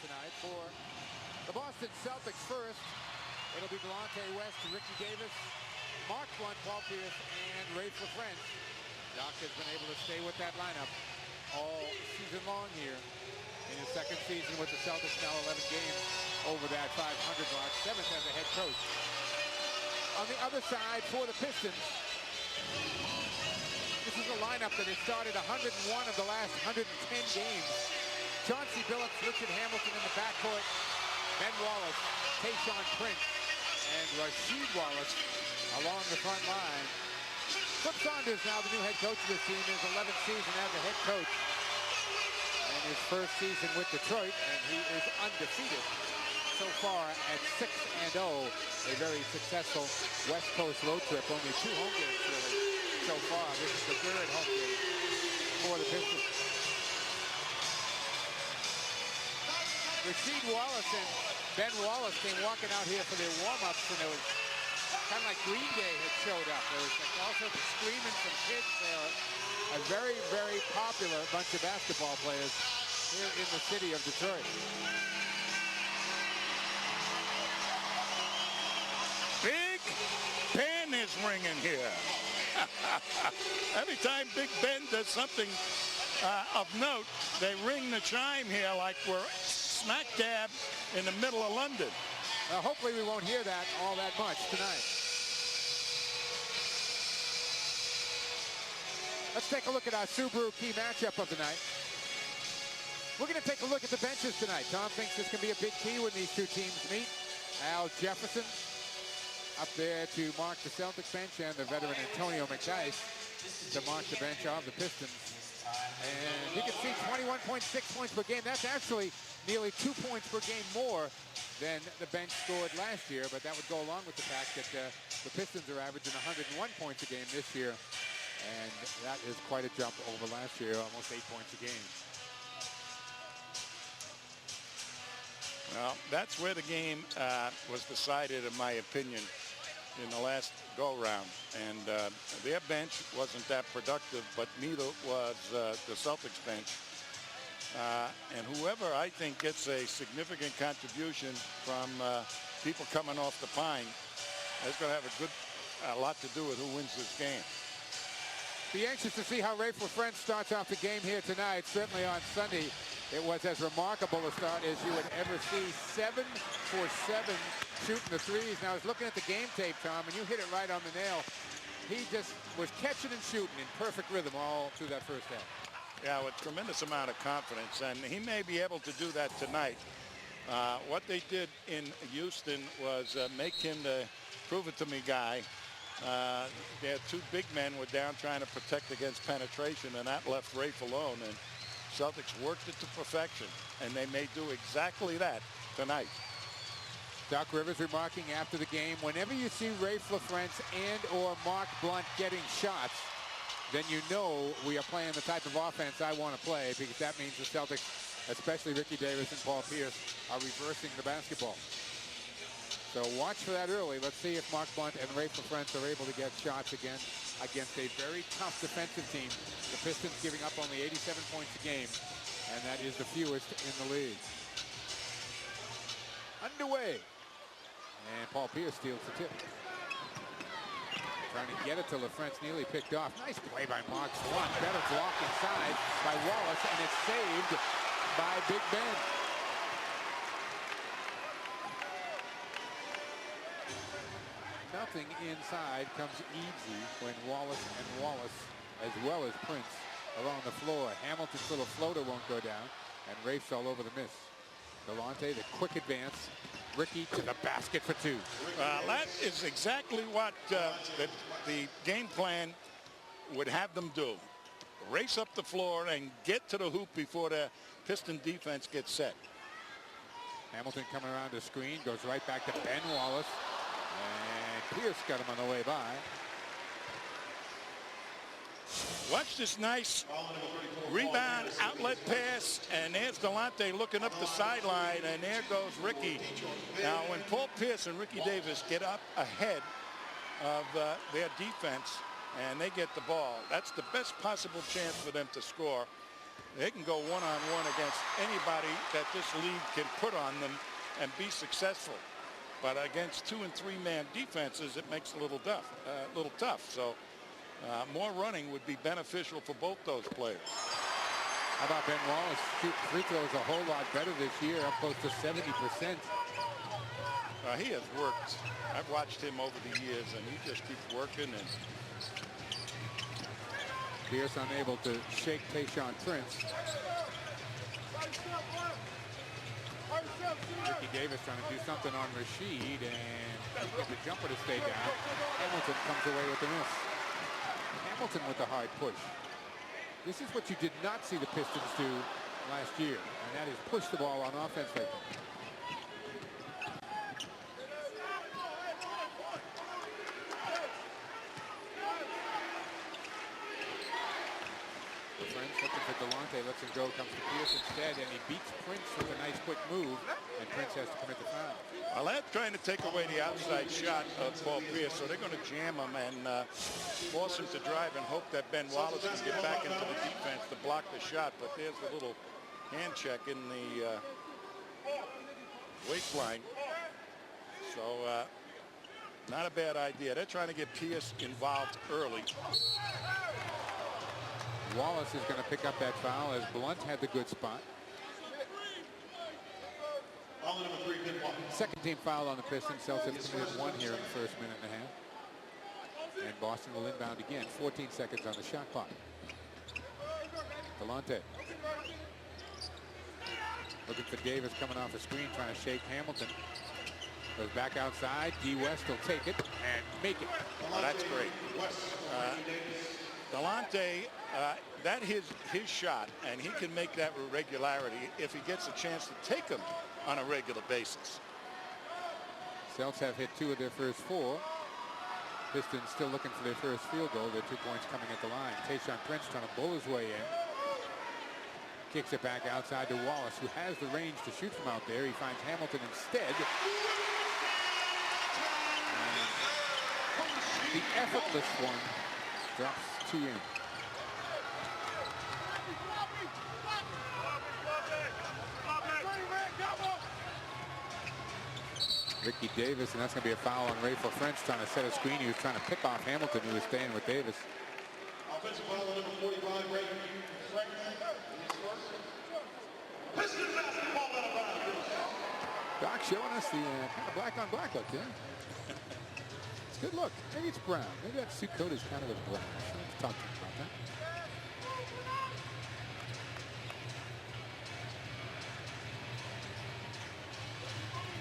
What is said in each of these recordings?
tonight for the Boston Celtics. First, it'll be Delonte West, Ricky Davis, Mark Blunt, Paul Pierce, and Rafe LaFrentz. Doc has been able to stay with that lineup all season long here in his second season with the Celtics, now 11 games over that 500 mark, 7th as a head coach. On the other side for the Pistons, this is a lineup that has started 101 of the last 110 games. Chauncey Billups, Richard Hamilton in the backcourt, Ben Wallace, Tayshaun Prince, and Rasheed Wallace along the front line. Flip Saunders, now the new head coach of this team, his 11th season as a head coach. And his first season with Detroit, and he is undefeated so far at 6-0. A very successful West Coast road trip. Only 2 home games really so far. This is the 3rd home game for the Pistons. Rasheed Wallace and Ben Wallace came walking out here for their warm-ups, and it was kind of like Green Day had showed up. There was like all sorts of screaming from kids. They are a very, very popular bunch of basketball players here in the city of Detroit. Big Ben is ringing here. Every time Big Ben does something of note, they ring the chime here like we're smack dab in the middle of London. Hopefully we won't hear that all that much tonight. Let's take a look at our Subaru key matchup of the night. We're going to take a look at the benches tonight. Tom thinks this can be a big key when these two teams meet. Al Jefferson up there to mark the Celtics bench, and the veteran Antonio McDyess to mark the bench of the Pistons. And you can see 21.6 points per game. That's actually nearly 2 points per game more than the bench scored last year, but that would go along with the fact that the Pistons are averaging 101 points a game this year, and that is quite a jump over last year, almost 8 points a game. Well, that's where the game was decided, in my opinion, in the last go-round. And their bench wasn't that productive, but neither was the Celtics bench. And whoever, I think, gets a significant contribution from people coming off the pine is going to have a lot to do with who wins this game. Be anxious to see how Rafe LaFrentz starts off the game here tonight. Certainly on Sunday, it was as remarkable a start as you would ever see. 7 for 7 shooting the threes. Now I was looking at the game tape, Tom, and you hit it right on the nail. He just was catching and shooting in perfect rhythm all through that first half. Yeah, with tremendous amount of confidence, and he may be able to do that tonight. What they did in Houston was make him the prove-it-to-me guy. Their 2 big men were down trying to protect against penetration, and that left Rafe alone. And Celtics worked it to perfection, and they may do exactly that tonight. Doc Rivers remarking after the game, whenever you see Rafe LaFrentz and or Mark Blunt getting shots, then you know we are playing the type of offense I want to play, because that means the Celtics, especially Ricky Davis and Paul Pierce, are reversing the basketball. So watch for that early. Let's see if Mark Blunt and Rafe LaFrentz are able to get shots again against a very tough defensive team. The Pistons giving up only 87 points a game, and that is the fewest in the league. Underway. And Paul Pierce steals the tip. Trying to get it to LaFrentz, nearly picked off. Nice play by Mark Blunt. Better block inside by Wallace, and it's saved by Big Ben. Nothing inside comes easy when Wallace, as well as Prince, are on the floor. Hamilton's little floater won't go down, and Rafe's all over the miss. Delonte, the quick advance. Ricky to the basket for 2. That is exactly what the game plan would have them do. Race up the floor and get to the hoop before the Piston defense gets set. Hamilton coming around the screen, goes right back to Ben Wallace. And Pierce got him on the way by. Watch this nice rebound outlet pass, and there's Delonte looking up the sideline, and there goes Ricky. Now, when Paul Pierce and Ricky Davis get up ahead of their defense and they get the ball, that's the best possible chance for them to score. They can go one-on-one against anybody that this league can put on them and be successful. But against 2- and 3-man defenses, it makes it a little tough. So more running would be beneficial for both those players. How about Ben Wallace? Shooting free throws a whole lot better this year, up close to 70%. He has worked. I've watched him over the years, and he just keeps working. And Pierce unable to shake Tayshaun Prince. Ricky Davis trying to do something on Rasheed and get the jumper to stay down. Hamilton comes away with the miss. Hamilton with the hard push. This is what you did not see the Pistons do last year, and that is push the ball on offense like that. Looking for Delonte, lets him go, comes to Pierce instead, and he beats Prince with a nice quick move, and Prince has to commit the foul. Well, they're trying to take away the outside shot of Paul Pierce, so they're going to jam him and force him to drive and hope that Ben Wallace can get back into the defense to block the shot. But there's a little hand check in the waistline. So not a bad idea. They're trying to get Pierce involved early. Wallace is going to pick up that foul as Blunt had the good spot. Second team foul on the Pistons. Celtics committed one here in the first minute and a half. And Boston will inbound again. 14 seconds on the shot clock. Delonte. Looking for Davis coming off the screen, trying to shake Hamilton. Goes back outside. D. West will take it and make it. Well, that's great. Delonte, that is his shot, and he can make that with regularity if he gets a chance to take them on a regular basis. Celtics have hit 2 of their first 4. Pistons still looking for their first field goal. Their 2 points coming at the line. Tayshaun Prince trying to bull his way in. Kicks it back outside to Wallace, who has the range to shoot from out there. He finds Hamilton instead. And the effortless one drops 2 in. Ricky Davis, and that's going to be a foul on Rayful French trying to set a screen. He was trying to pick off Hamilton, who was staying with Davis. Offensive foul on number 45, Ray French. Pistons basketball out of bounds. Doc showing us the kind of black on black look, yeah? It's a good look. Maybe it's brown. Maybe that suit coat is kind of a brown. Let's talk to him about that.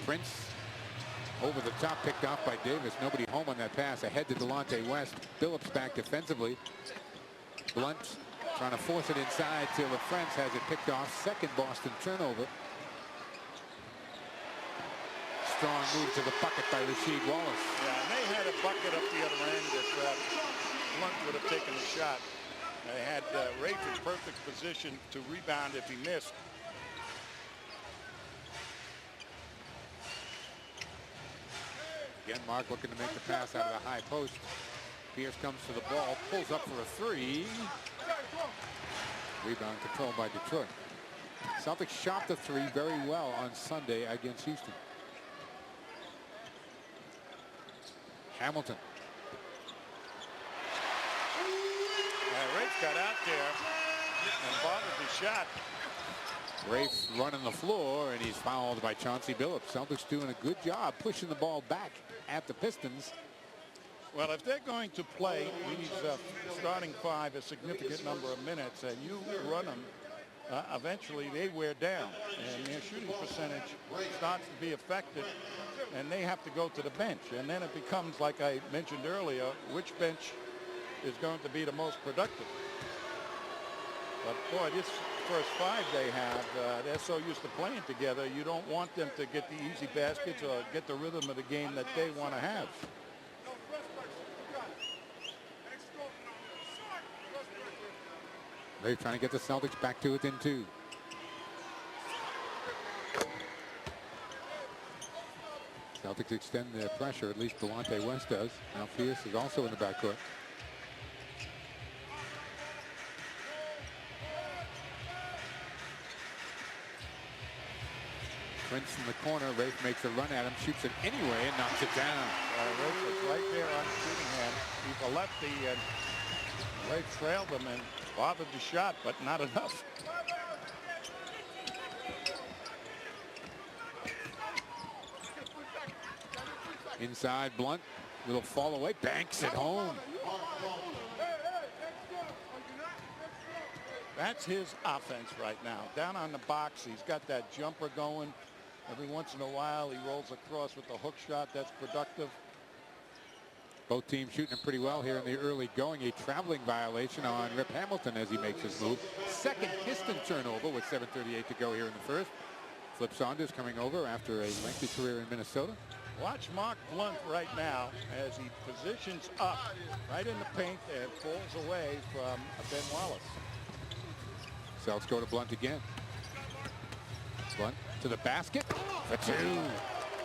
Prince over the top, picked off by Davis. Nobody home on that pass. Ahead to Delonte West. Billups back defensively. Blunt trying to force it inside till the French has it picked off. Second Boston turnover. Strong move to the bucket by Rasheed Wallace. Yeah, and they had a bucket up the other end if Blunt would have taken a shot. They had Rafe in perfect position to rebound if he missed. Again, Mark looking to make the pass out of the high post. Pierce comes to the ball, pulls up for a 3. Rebound controlled by Detroit. Celtics shot the 3 very well on Sunday against Houston. Hamilton. Rafe got out there and bothered the shot. Rafe running the floor, and he's fouled by Chauncey Billups. Celtics doing a good job pushing the ball back at the Pistons. Well, if they're going to play these starting 5 a significant number of minutes and you run them, eventually they wear down and their shooting percentage starts to be affected and they have to go to the bench. And then it becomes, like I mentioned earlier, which bench is going to be the most productive. But boy, this first 5 they have, they're so used to playing together, you don't want them to get the easy baskets or get the rhythm of the game that they want to have. They're trying to get the Celtics back to within 2. Celtics extend their pressure, at least Delonte West does. Now Pierce is also in the backcourt. Prince in the corner. Rafe makes a run at him, shoots it anyway, and knocks it down. Rafe was right there on the shooting hand. He's a lefty, and Rafe trailed him and bothered the shot, but not enough. Inside, Blunt, little fall away, banks it home. That's his offense right now. Down on the box, he's got that jumper going. Every once in a while, he rolls across with a hook shot. That's productive. Both teams shooting pretty well here in the early going. A traveling violation on Rip Hamilton as he makes his move. Second Piston turnover with 7:38 to go here in the first. Flip Saunders coming over after a lengthy career in Minnesota. Watch Mark Blunt right now as he positions up right in the paint and falls away from Ben Wallace. Celtics go to Blunt again. Blunt to the basket for two.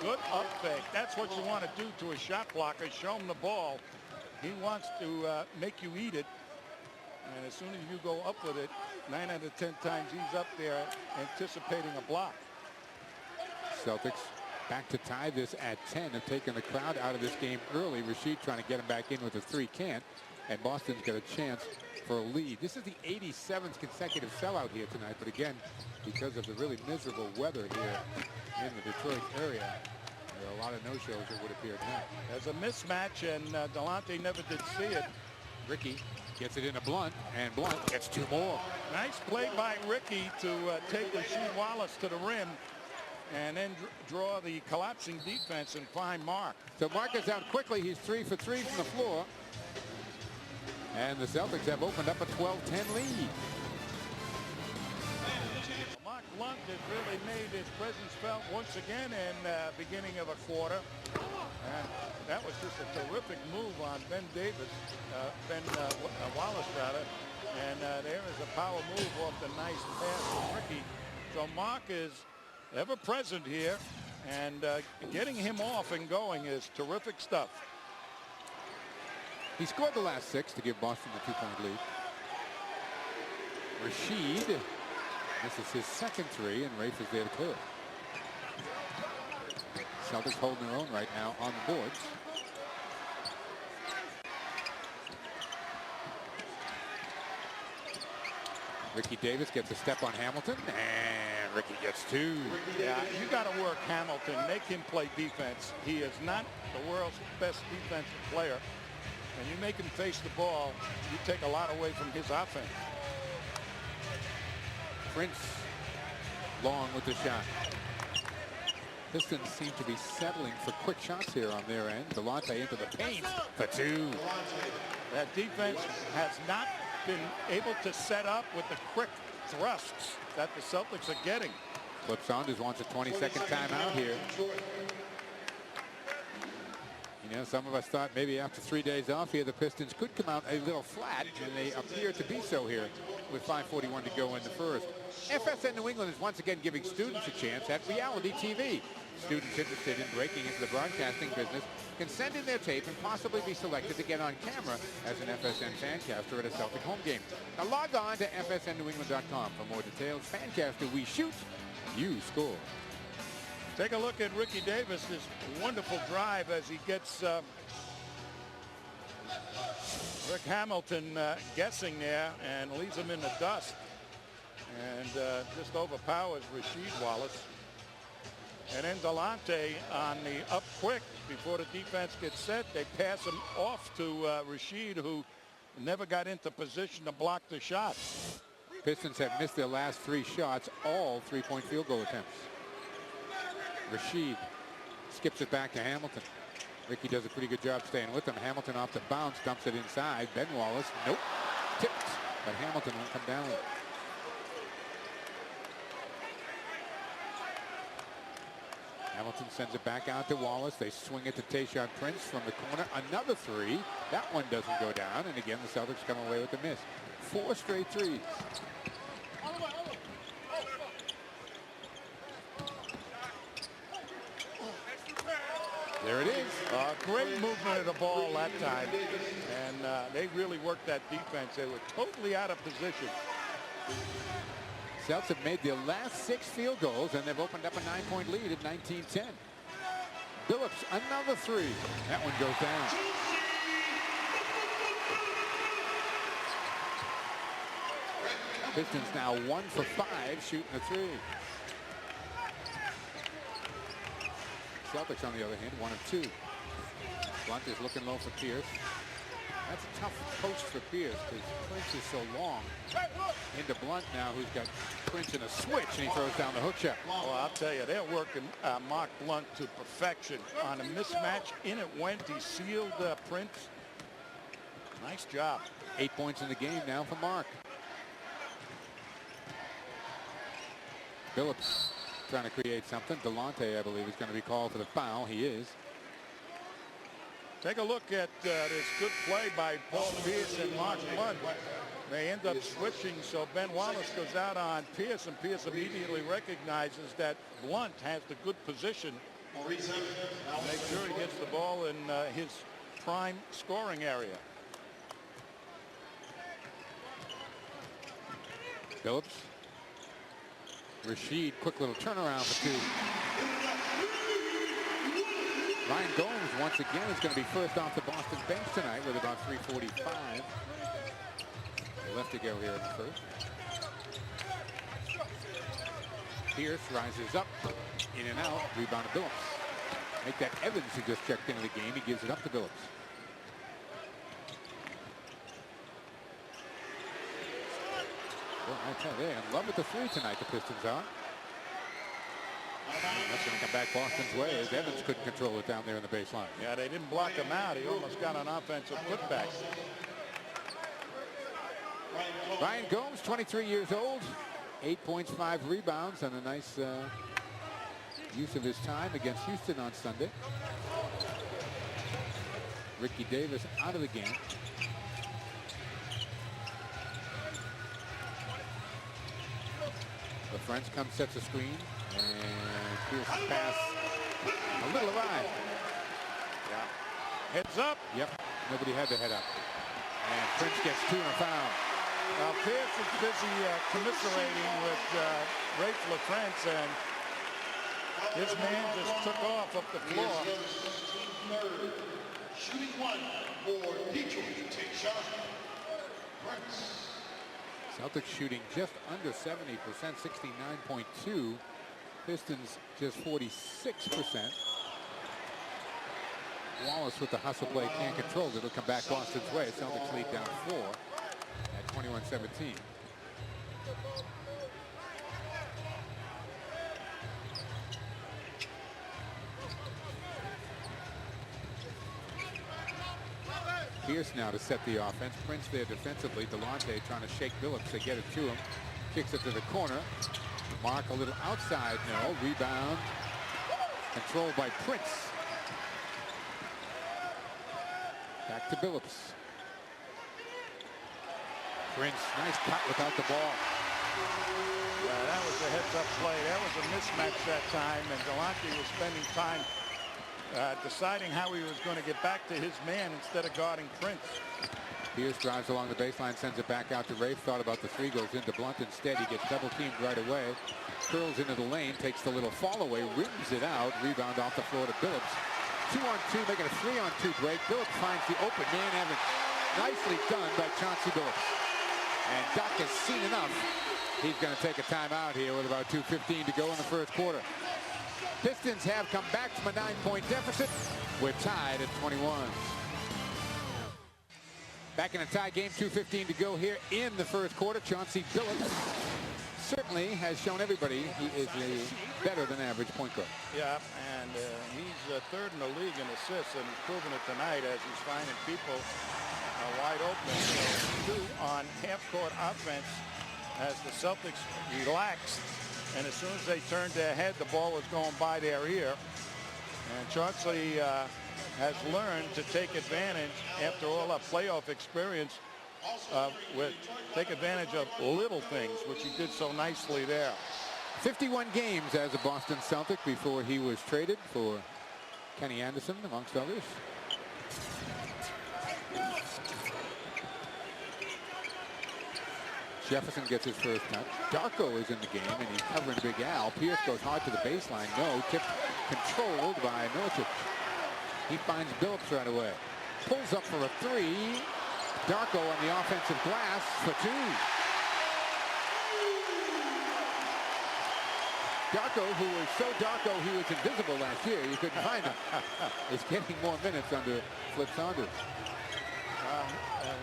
Good up fake. That's what you want to do to a shot blocker. Show him the ball. He wants to make you eat it. And as soon as you go up with it, 9 out of 10 times he's up there anticipating a block. Celtics back to tie this at 10. Have taken the crowd out of this game early. Rashid trying to get him back in with a three, can't. And Boston's got a chance for a lead. This is the 87th consecutive sellout here tonight, but again, because of the really miserable weather here in the Detroit area, there are a lot of no-shows, it would appear tonight. There's a mismatch, and Delonte never did see it. Ricky gets it into Blunt, and Blunt gets two more. Nice play by Ricky to take Rasheed Wallace to the rim and then draw the collapsing defense and find Mark. So Mark is out quickly. He's 3 for 3 from the floor. And the Celtics have opened up a 12-10 lead. Mark Blunt has really made his presence felt once again in the beginning of a quarter. And that was just a terrific move on Wallace rather. And there is a power move off the nice pass from Ricky. So Mark is ever present here, and getting him off and going is terrific stuff. He scored the last 6 to give Boston the 2-point lead. Rashid, this is his second 3, and Rafe is there to clear. Celtics holding their own right now on the boards. Ricky Davis gets a step on Hamilton, and Ricky gets 2. Yeah, you got to work Hamilton, make him play defense. He is not the world's best defensive player. And you make him face the ball, you take a lot away from his offense. Prince long with the shot. Pistons seem to be settling for quick shots here on their end. Delonte into the paint for 2. That defense has not been able to set up with the quick thrusts that the Celtics are getting. Flip Saunders wants a 22nd timeout here. You know, some of us thought maybe after 3 days off here, the Pistons could come out a little flat, and they appear to be so here with 5:41 to go in the first. FSN New England is once again giving students a chance at reality TV. Students interested in breaking into the broadcasting business can send in their tape and possibly be selected to get on camera as an FSN fancaster at a Celtic home game. Now log on to FSNNewEngland.com for more details. Fancaster, we shoot, you score. Take a look at Ricky Davis, this wonderful drive as he gets Rick Hamilton guessing there and leaves him in the dust, and just overpowers Rasheed Wallace. And then Delonte on the up quick before the defense gets set. They pass him off to Rasheed, who never got into position to block the shot. Pistons have missed their last 3 shots, all 3-point field goal attempts. Rashid skips it back to Hamilton. Ricky does a pretty good job staying with him. Hamilton off the bounce, dumps it inside. Ben Wallace, nope, tipped, but Hamilton won't come down with it. Hamilton sends it back out to Wallace. They swing it to Tayshaun Prince from the corner. Another 3. That one doesn't go down, and again the Celtics come away with the miss. 4 straight 3s. There it is. Great movement of the ball that time. And they really worked that defense. They were totally out of position. Celtics have made their last 6 field goals, and they've opened up a 9-point lead at 19-10. Billups, another 3. That one goes down. Pistons now 1 for 5 shooting a 3. Celtics, on the other hand, 1 of 2. Blunt is looking low for Pierce. That's a tough post for Pierce because Prince is so long. Into Blunt now, who's got Prince in a switch, and he throws down the hook shot. Well, I'll tell you, they're working Mark Blunt to perfection on a mismatch. In it went. He sealed Prince. Nice job. 8 points in the game now for Mark. Billups trying to create something. Delonte, I believe, is going to be called for the foul. He is. Take a look at this good play by Paul Pierce and Mark Blunt. They end up switching, so Ben Wallace goes out on Pierce, and Pierce immediately recognizes that Blunt has the good position. Make sure he gets the ball in his prime scoring area. Billups. Rashid, quick little turnaround for 2. Ryan Gomes once again is going to be first off the Boston bench tonight with about 3:45 left to go here in the first. Pierce rises up, in and out, rebound to Billups. Make that Evans, who just checked into the game. He gives it up to Billups. Well, I tell you, they're in love with the 3 tonight, the Pistons are. That's going to come back Boston's way as Evans couldn't control it down there in the baseline. Yeah, they didn't block him out. He almost got an offensive putback. Ryan Gomes, 23 years old, 8 points, 5 rebounds, and a nice use of his time against Houston on Sunday. Ricky Davis out of the game. The French comes, sets a screen, and Pierce's pass a little awry. Yeah. Heads up. Yep, nobody had to head up. And Prince gets 2 and a foul. Now Pierce is busy commiserating with Rafe LaFrance, and his man just took off up the floor. Shooting 1 for Detroit. Take shot. Prince. Celtics shooting just under 70%, 69.2. Pistons just 46%. Wallace with the hustle play can't control it. It'll come back Boston's way. Celtics lead down 4 at 21-17. Pierce now to set the offense. Prince there defensively. Delonte trying to shake Billups to get it to him. Kicks it to the corner. Mark a little outside. No. Rebound. Controlled by Prince. Back to Billups. Prince, nice cut without the ball. Yeah, that was a heads-up play. That was a mismatch that time, and Delonte was spending time deciding how he was going to get back to his man instead of guarding Prince. Pierce drives along the baseline, sends it back out to Rafe. Thought about the 3, goes into Blunt instead. He gets double-teamed right away. Curls into the lane, takes the little fall away, rims it out. Rebound off the floor to Billups. 2-on-2, making a 3-on-2 break. Billups finds the open man, Evans. Nicely done by Chauncey Billups. And Doc has seen enough. He's going to take a timeout here with about 2:15 to go in the first quarter. Pistons have come back from a 9-point deficit. We're tied at 21. Back in a tie game, 2:15 to go here in the first quarter. Chauncey Billups certainly has shown everybody he is a better than average point guard. Yeah, and he's 3rd in the league in assists, and he's proven it tonight as he's finding people wide open. So 2 on half-court offense as the Celtics relaxed, and as soon as they turned their head, the ball was going by their ear. And Chauncey has learned to take advantage, after all our playoff experience, take advantage of little things, which he did so nicely there. 51 games as a Boston Celtic before he was traded for Kenny Anderson, amongst others. Jefferson gets his first touch. Darko is in the game, and he's covering Big Al. Pierce goes hard to the baseline. No, tip controlled by Milicic. He finds Billups right away. Pulls up for a three. Darko on the offensive glass for two. Darko, who was so Darko he was invisible last year, you couldn't find him, is getting more minutes under Flip Saunders.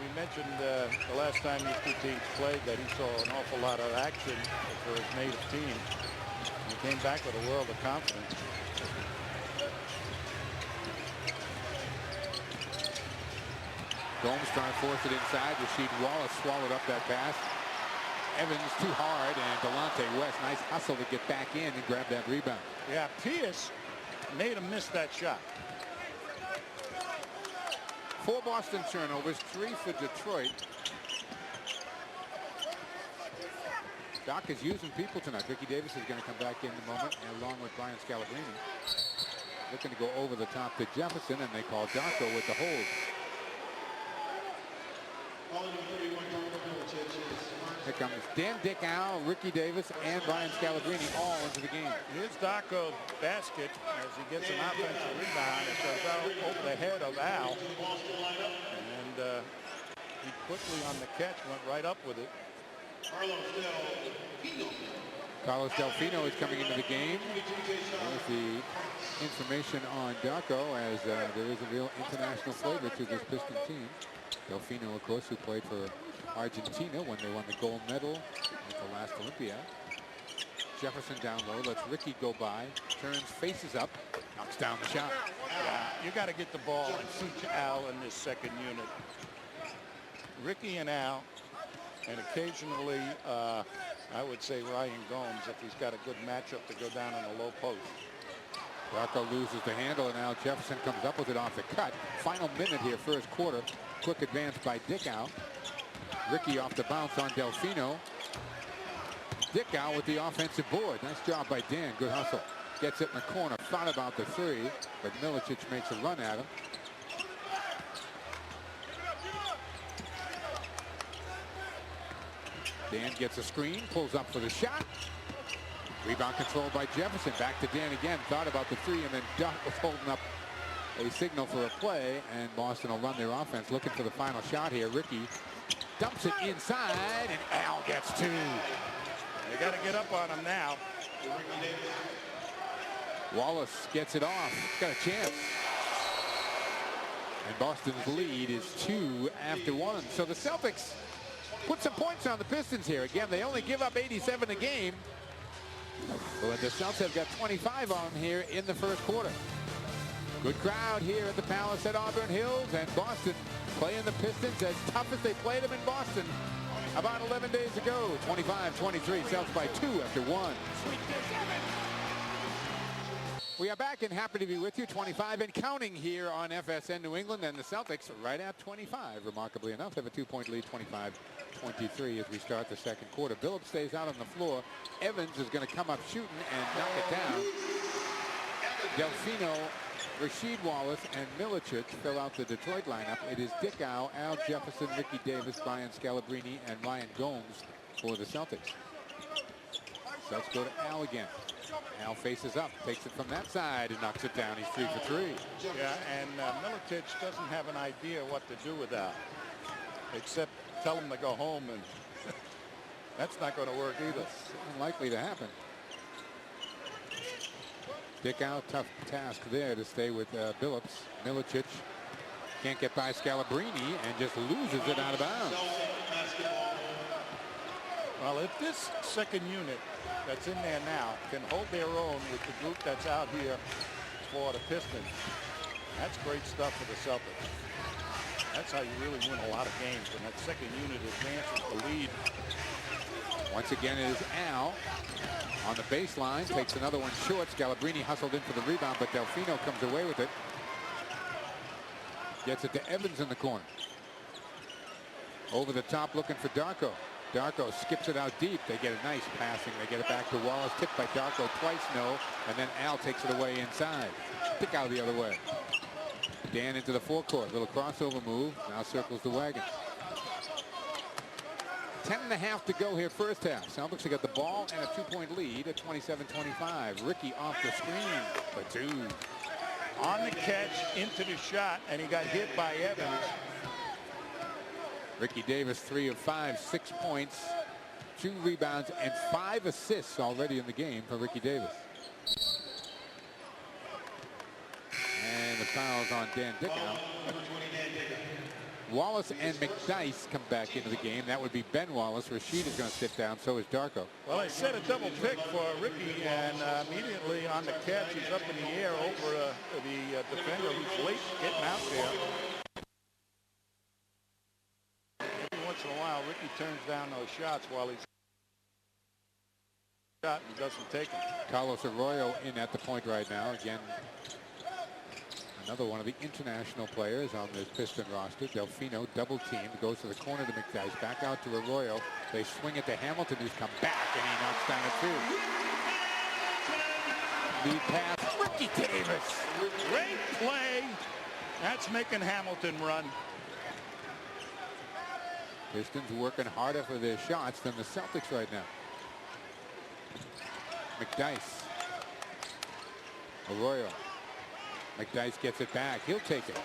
We mentioned the last time these two teams played that he saw an awful lot of action for his native team. He came back with a world of confidence. Gomes trying to force it inside. Rasheed Wallace swallowed up that pass. Evans too hard, and Delonte West, nice hustle to get back in and grab that rebound. Yeah, Pierce made him miss that shot. 4 Boston turnovers, 3 for Detroit. Doc is using people tonight. Ricky Davis is going to come back in a moment, along with Brian Scalabrine. Looking to go over the top to Jefferson, and they call Darko with the hold. Here comes Dan Dickau, Ricky Davis, and Brian Scalabrine all into the game. Here's Darko's basket as he gets an offensive rebound. It goes out over the head of Al. And he quickly on the catch went right up with it. Carlos Delfino is coming into the game. There's the information on Darko, as there is a real international flavor to this Piston team. Delfino, of course, who played for Argentina when they won the gold medal at the last Olympiad. Jefferson down low, lets Ricky go by, turns, faces up, knocks down the shot. You got to get the ball and teach Al in this second unit. Ricky and Al, and occasionally, I would say Ryan Gomes, if he's got a good matchup to go down in the low post. Darko loses the handle, and Al Jefferson comes up with it off the cut. Final minute here, first quarter. Quick advance by Dickau. Ricky off the bounce on Delfino. Dickau with the offensive board. Nice job by Dan. Good hustle. Gets it in the corner. Thought about the three, but Milicic makes a run at him. Dan gets a screen, pulls up for the shot. Rebound controlled by Jefferson. Back to Dan again. Thought about the three, and then Duck was holding up a signal for a play, and Boston will run their offense looking for the final shot here. Ricky dumps it inside, and Al gets two. They got to get up on him now. Wallace gets it off. Got a chance. And Boston's lead is 2 after 1. So the Celtics put some points on the Pistons here. Again, they only give up 87 a game. But the Celtics have got 25 on them here in the first quarter. Good crowd here at the Palace at Auburn Hills, and Boston playing the Pistons as tough as they played them in Boston about 11 days ago. 25-23, Celtics by 2 after 1. We are back and happy to be with you. 25 and counting here on FSN New England, and the Celtics right at 25. Remarkably enough, have a 2-point lead, 25-23 as we start the second quarter. Billups stays out on the floor. Evans is going to come up shooting and knock it down. Delfino, Rasheed Wallace, and Milicic fill out the Detroit lineup. It is Dickau, Al Jefferson, Ricky Davis, Brian Scalabrine, and Ryan Gomes for the Celtics. Let's go to Al again. Al faces up, takes it from that side, and knocks it down. He's 3 for 3. Yeah, and Milicic doesn't have an idea what to do with that, except tell him to go home, and that's not going to work either. It's unlikely to happen. Dickau, tough task there to stay with Billups. Milicic can't get by Scalabrine and just loses it out of bounds. Well, if this second unit that's in there now can hold their own with the group that's out here for the Pistons, that's great stuff for the Celtics. That's how you really win a lot of games, when that second unit advances the lead. Once again, it is Al on the baseline, takes another one short. Scalabrine hustled in for the rebound, but Delfino comes away with it. Gets it to Evans in the corner. Over the top looking for Darko. Darko skips it out deep. They get a nice passing. They get it back to Wallace. Tipped by Darko twice, no. And then Al takes it away inside. Pick out the other way. Dan into the forecourt. Little crossover move. Now circles the wagon. 10.5 to go here first half. Celtics have got the ball and a 2-point lead at 27-25. Ricky off the screen for 2. On the catch into the shot, and he got hit by Evans. Ricky Davis 3 of 5, 6 points, 2 rebounds, and 5 assists already in the game for Ricky Davis. And the foul's on Dan Dickow. Wallace and McDyess come back into the game. That would be Ben Wallace. Rashid is going to sit down. So is Darko. Well, they set a double pick for Ricky, and immediately on the catch, he's up in the air over the defender who's late getting out there. Every once in a while, Ricky turns down those shots while he's shot and doesn't take them. Carlos Arroyo in at the point right now. Again, another one of the international players on this Piston roster. Delfino double team, goes to the corner to McDyess, back out to Arroyo. They swing it to Hamilton, who's come back, and he knocks down a 2. Lead pass, Ricky Davis. Great play. That's making Hamilton run. Pistons working harder for their shots than the Celtics right now. McDyess. Arroyo. McDyess gets it back. He'll take it.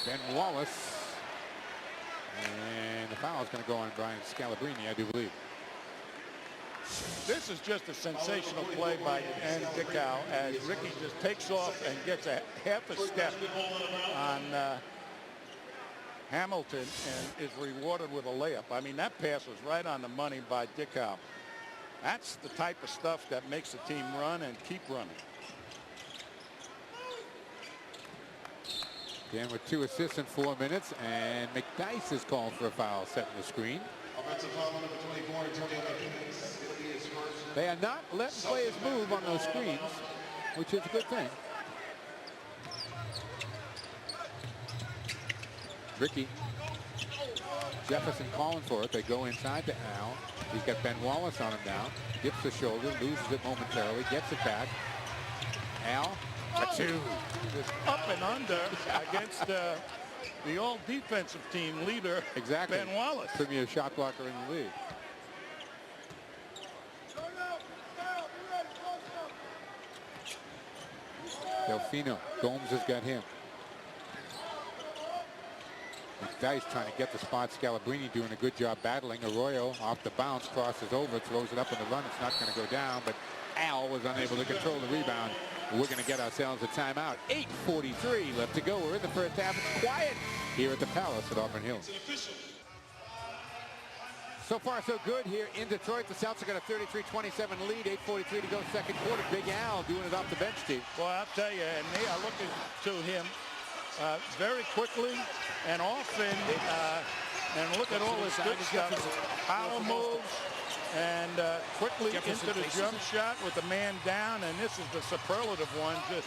Ben Wallace. And the foul is going to go on Brian Scalabrine, I do believe. This is just a sensational play by Dan Dickow as Ricky just takes off and gets a half a step on Hamilton and is rewarded with a layup. I mean, that pass was right on the money by Dickow. That's the type of stuff that makes the team run and keep running. Dan with 2 assists in 4 minutes, and McDyess is called for a foul, setting the screen. Offensive foul number 24, Antonio McDyess. They are not letting players move on those screens, which is a good thing. Ricky. Jefferson calling for it. They go inside to Al. He's got Ben Wallace on him now. Dips the shoulder, loses it momentarily, gets it back. Al, a 2. Just up and under against the all-defensive team leader, exactly. Ben Wallace. Premier shot blocker in the league. Delfino. Gomes has got him. McDyess trying to get the spot. Scalabrine doing a good job battling. Arroyo off the bounce, crosses over, throws it up in the run. It's not going to go down, but Al was unable to control the rebound. We're going to get ourselves a timeout. 8:43 left to go. We're in the first half. It's quiet here at the Palace at Auburn Hills. So far, so good here in Detroit. The Celtics got a 33-27 lead. 8:43 to go, second quarter. Big Al doing it off the bench, Steve. Well, I'll tell you, and they are looking to him very quickly and often. And look at all this good stuff. Power moves and quickly into the jump shot with the man down. And this is the superlative one. Just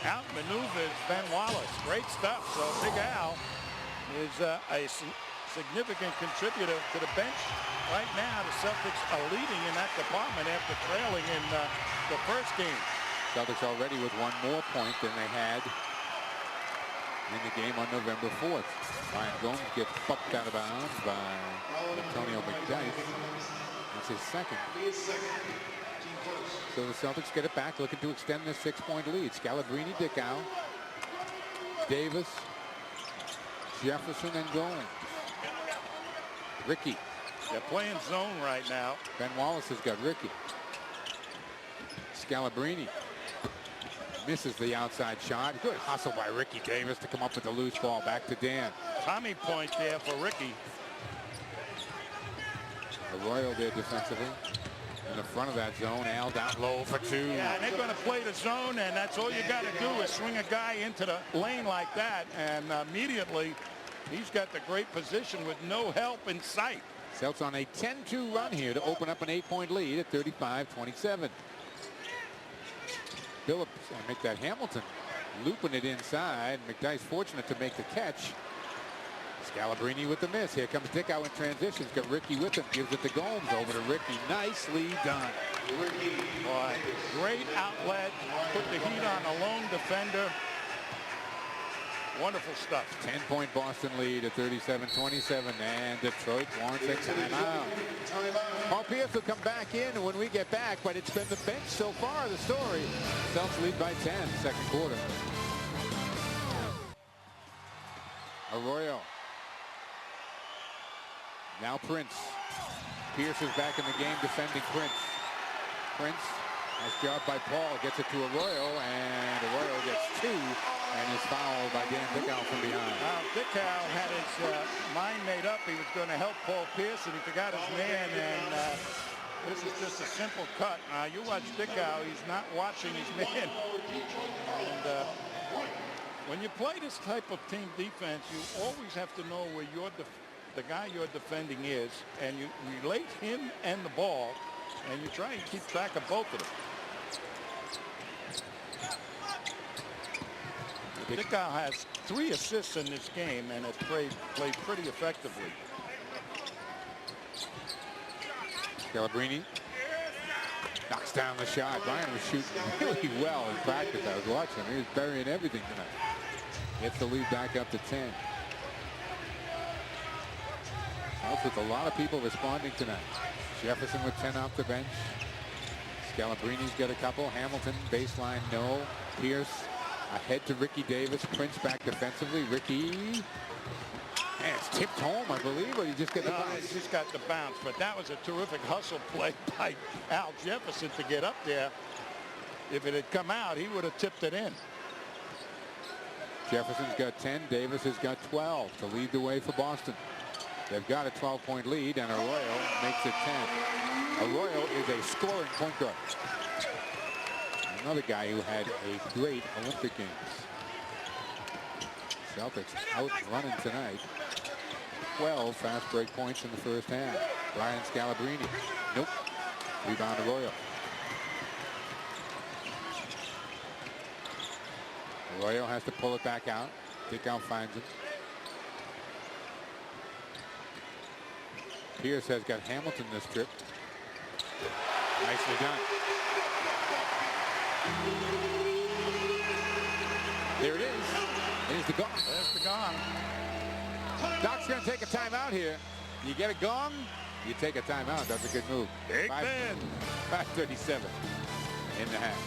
outmaneuvers Ben Wallace. Great stuff. So Big Al is a significant contributor to the bench. Right now, the Celtics are leading in that department after trailing in the first game. Celtics already with 1 more point than they had in the game on November 4th. Ryan Gomes gets bumped out of bounds by Antonio McDyess. That's his second. So the Celtics get it back, looking to extend this 6-point lead. Scalabrine, Dickow, Davis, Jefferson, and Gomes. Ricky. They're playing zone right now. Ben Wallace has got Ricky. Scalabrine misses the outside shot. Good hustle by Ricky Davis to come up with the loose ball. Back to Dan. Tommy point there for Ricky. Arroyo there defensively. In the front of that zone. Al down low for 2. Yeah, and they're going to play the zone, and that's all you got to do is swing a guy into the lane like that, and immediately he's got the great position with no help in sight. Celtics on a 10-2 run here to open up an 8-point lead at 35-27. Billups and make that Hamilton looping it inside. McDyess fortunate to make the catch. Scalabrine with the miss. Here comes Dickow in transitions. Got Ricky with him. Gives it to Gomes. Over to Ricky. Nicely done. Boy, great outlet. Put the heat on a lone defender. Wonderful stuff. 10-point Boston lead at 37-27, and Detroit wants a timeout. Paul Pierce will come back in when we get back, but it's been the bench so far, the story. Celtics lead by 10, second quarter. Arroyo. Now Prince. Pierce is back in the game defending Prince. Prince, nice job by Paul, gets it to Arroyo, and Arroyo gets two, and is fouled by Dan Dickow from behind. Dickow had his mind made up. He was going to help Paul Pierce, and he forgot his man, and this is just a simple cut. Now, you watch Dickow, he's not watching his man. And when you play this type of team defense, you always have to know where the guy you're defending is, and you relate him and the ball, and you try and keep track of both of them. Dickow has 3 assists in this game and has played pretty effectively. Scalabrini knocks down the shot. Brian was shooting really well in practice. I was watching him. He was burying everything tonight. Gets the lead back up to 10. Celtics with a lot of people responding tonight. Jefferson with 10 off the bench. Scalabrini's got a couple. Hamilton, baseline, no. Pierce ahead to Ricky Davis. Prince back defensively. Ricky. And it's tipped home, I believe, or he just got the bounce? He just got the bounce, but that was a terrific hustle play by Al Jefferson to get up there. If it had come out, he would have tipped it in. Jefferson's got 10. Davis has got 12 to lead the way for Boston. They've got a 12-point lead, and Arroyo makes it 10. Arroyo is a scoring point guard. Another guy who had a great Olympic Games. Celtics out running tonight. 12 fast break points in the first half. Brian Scalabrine. Nope. Rebound Arroyo. Arroyo has to pull it back out. Dickow finds him. Pierce has got Hamilton this trip. Nicely done. There it is. There's the gong. There's the gong. Doc's going to take a timeout here. You get a gong, you take a timeout. That's a good move. Big man. 5:37 in the half.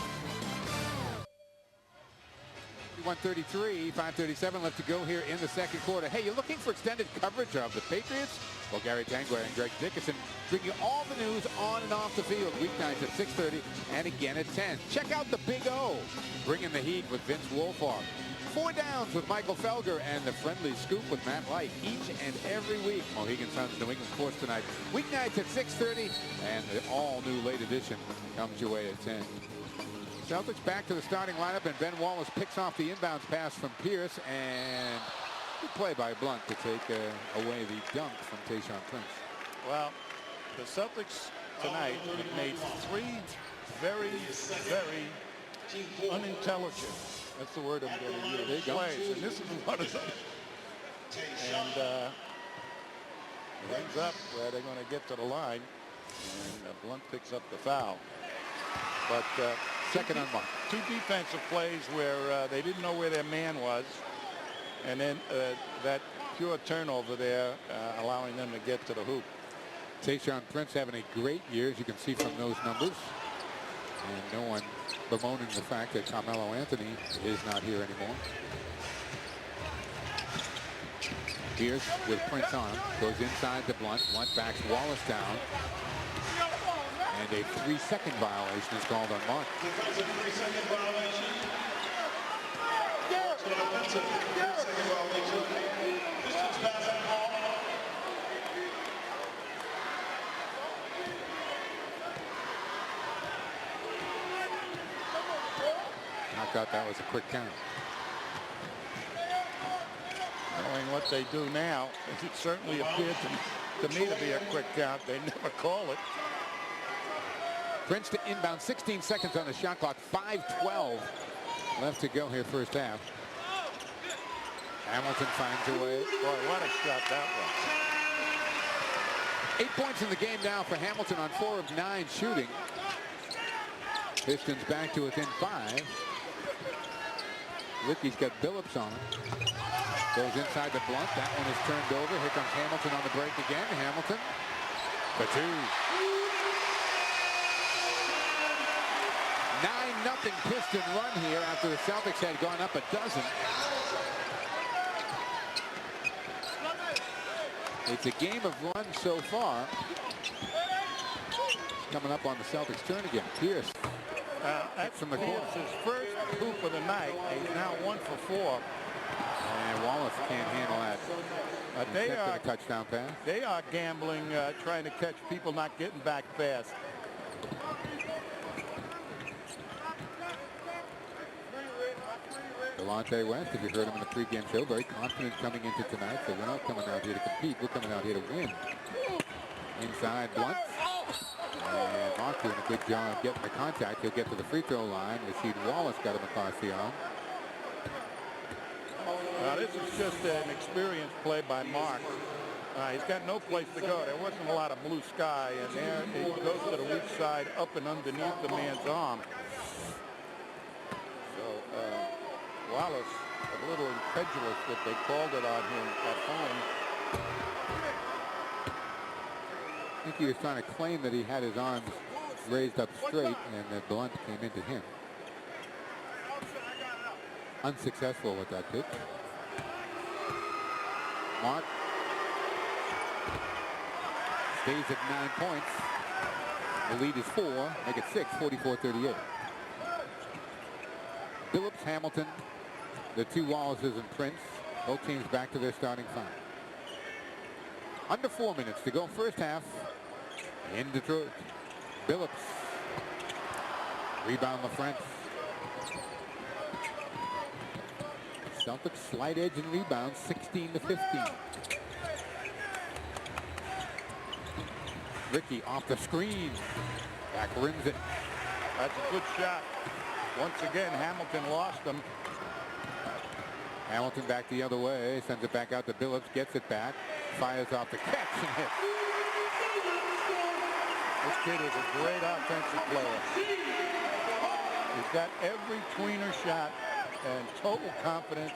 133, 5:37 left to go here in the second quarter. Hey, you're looking for extended coverage of the Patriots? Well, Gary Tanguay and Greg Dickerson bring you all the news on and off the field weeknights at 6:30 and again at 10. Check out the Big O, bringing the heat with Vince Wilfork. 4 Downs with Michael Felger and the Friendly Scoop with Matt Light each and every week. Mohegan Sun's New England Sports tonight. Weeknights at 6:30, and the all-new late edition comes your way at 10. Celtics back to the starting lineup, and Ben Wallace picks off the inbounds pass from Pierce, and good play by Blunt to take away the dunk from Tayshaun Prince. Well, the Celtics tonight have made 3 very, very unintelligent, that's the word I'm going to use, plays, and this is one of them. And it ends up where they're going to get to the line, and Blunt picks up the foul. But second on 1. 2 defensive plays where they didn't know where their man was, and then that pure turnover there allowing them to get to the hoop. Tayshaun Prince having a great year, as you can see from those numbers, and no one bemoaning the fact that Carmelo Anthony is not here anymore. Pierce with Prince on him, goes inside to Blunt. Blunt backs Wallace down. And a 3-second violation is called on Mark. Defensive 3-second violation. Offensive 3-second violation. Pistons basketball. I thought that was a quick count. Knowing what they do now, it certainly appeared to me to be a quick count. They never call it. Prince to inbound, 16 seconds on the shot clock, 5:12 left to go here first half. Hamilton finds a way. Boy, what a shot that was. 8 points in the game now for Hamilton on 4 of 9 shooting. Pistons back to within 5. Ricky's got Billups on him. Goes inside the Blunt. That one is turned over. Here comes Hamilton on the break again. Hamilton. The 2. 9-0 Piston run here after the Celtics had gone up a dozen. It's a game of runs so far. Coming up on the Celtics' turn again. Pierce. That's from the corner. Pierce's first hoop of the night. He's now 1 for 4. And Wallace can't handle that. They Instead are of a touchdown pass. They are gambling, trying to catch people not getting back fast. Delonte West, if you heard him in the pregame show, very confident coming into tonight. So we're not coming out here to compete. We're coming out here to win. Inside Blunt. And Mark doing a good job getting the contact. He'll get to the free throw line. We see Wallace got him across the arm. Now this is just an experienced play by Mark. He's got no place to go. There wasn't a lot of blue sky, and there he goes to the weak side, up and underneath the man's arm. So Wallace, a little incredulous that they called it on him at home. I think he was trying to claim that he had his arms raised up straight and that Blunt came into him. Unsuccessful with that pitch. Mark stays at 9 points. The lead is 4. Make it 6, 44-38. Billups, Hamilton, the 2 Wallaces and Prince. Both teams back to their starting 5. Under 4 minutes to go first half in Detroit. Billups. Rebound LaFrance. Celtics slight edge in rebounds, 16-15. Ricky off the screen. Back rims it. That's a good shot. Once again, Hamilton lost him. Hamilton back the other way. Sends it back out to Billups. Gets it back. Fires off the catch and hits. This kid is a great offensive player. He's got every tweener shot and total confidence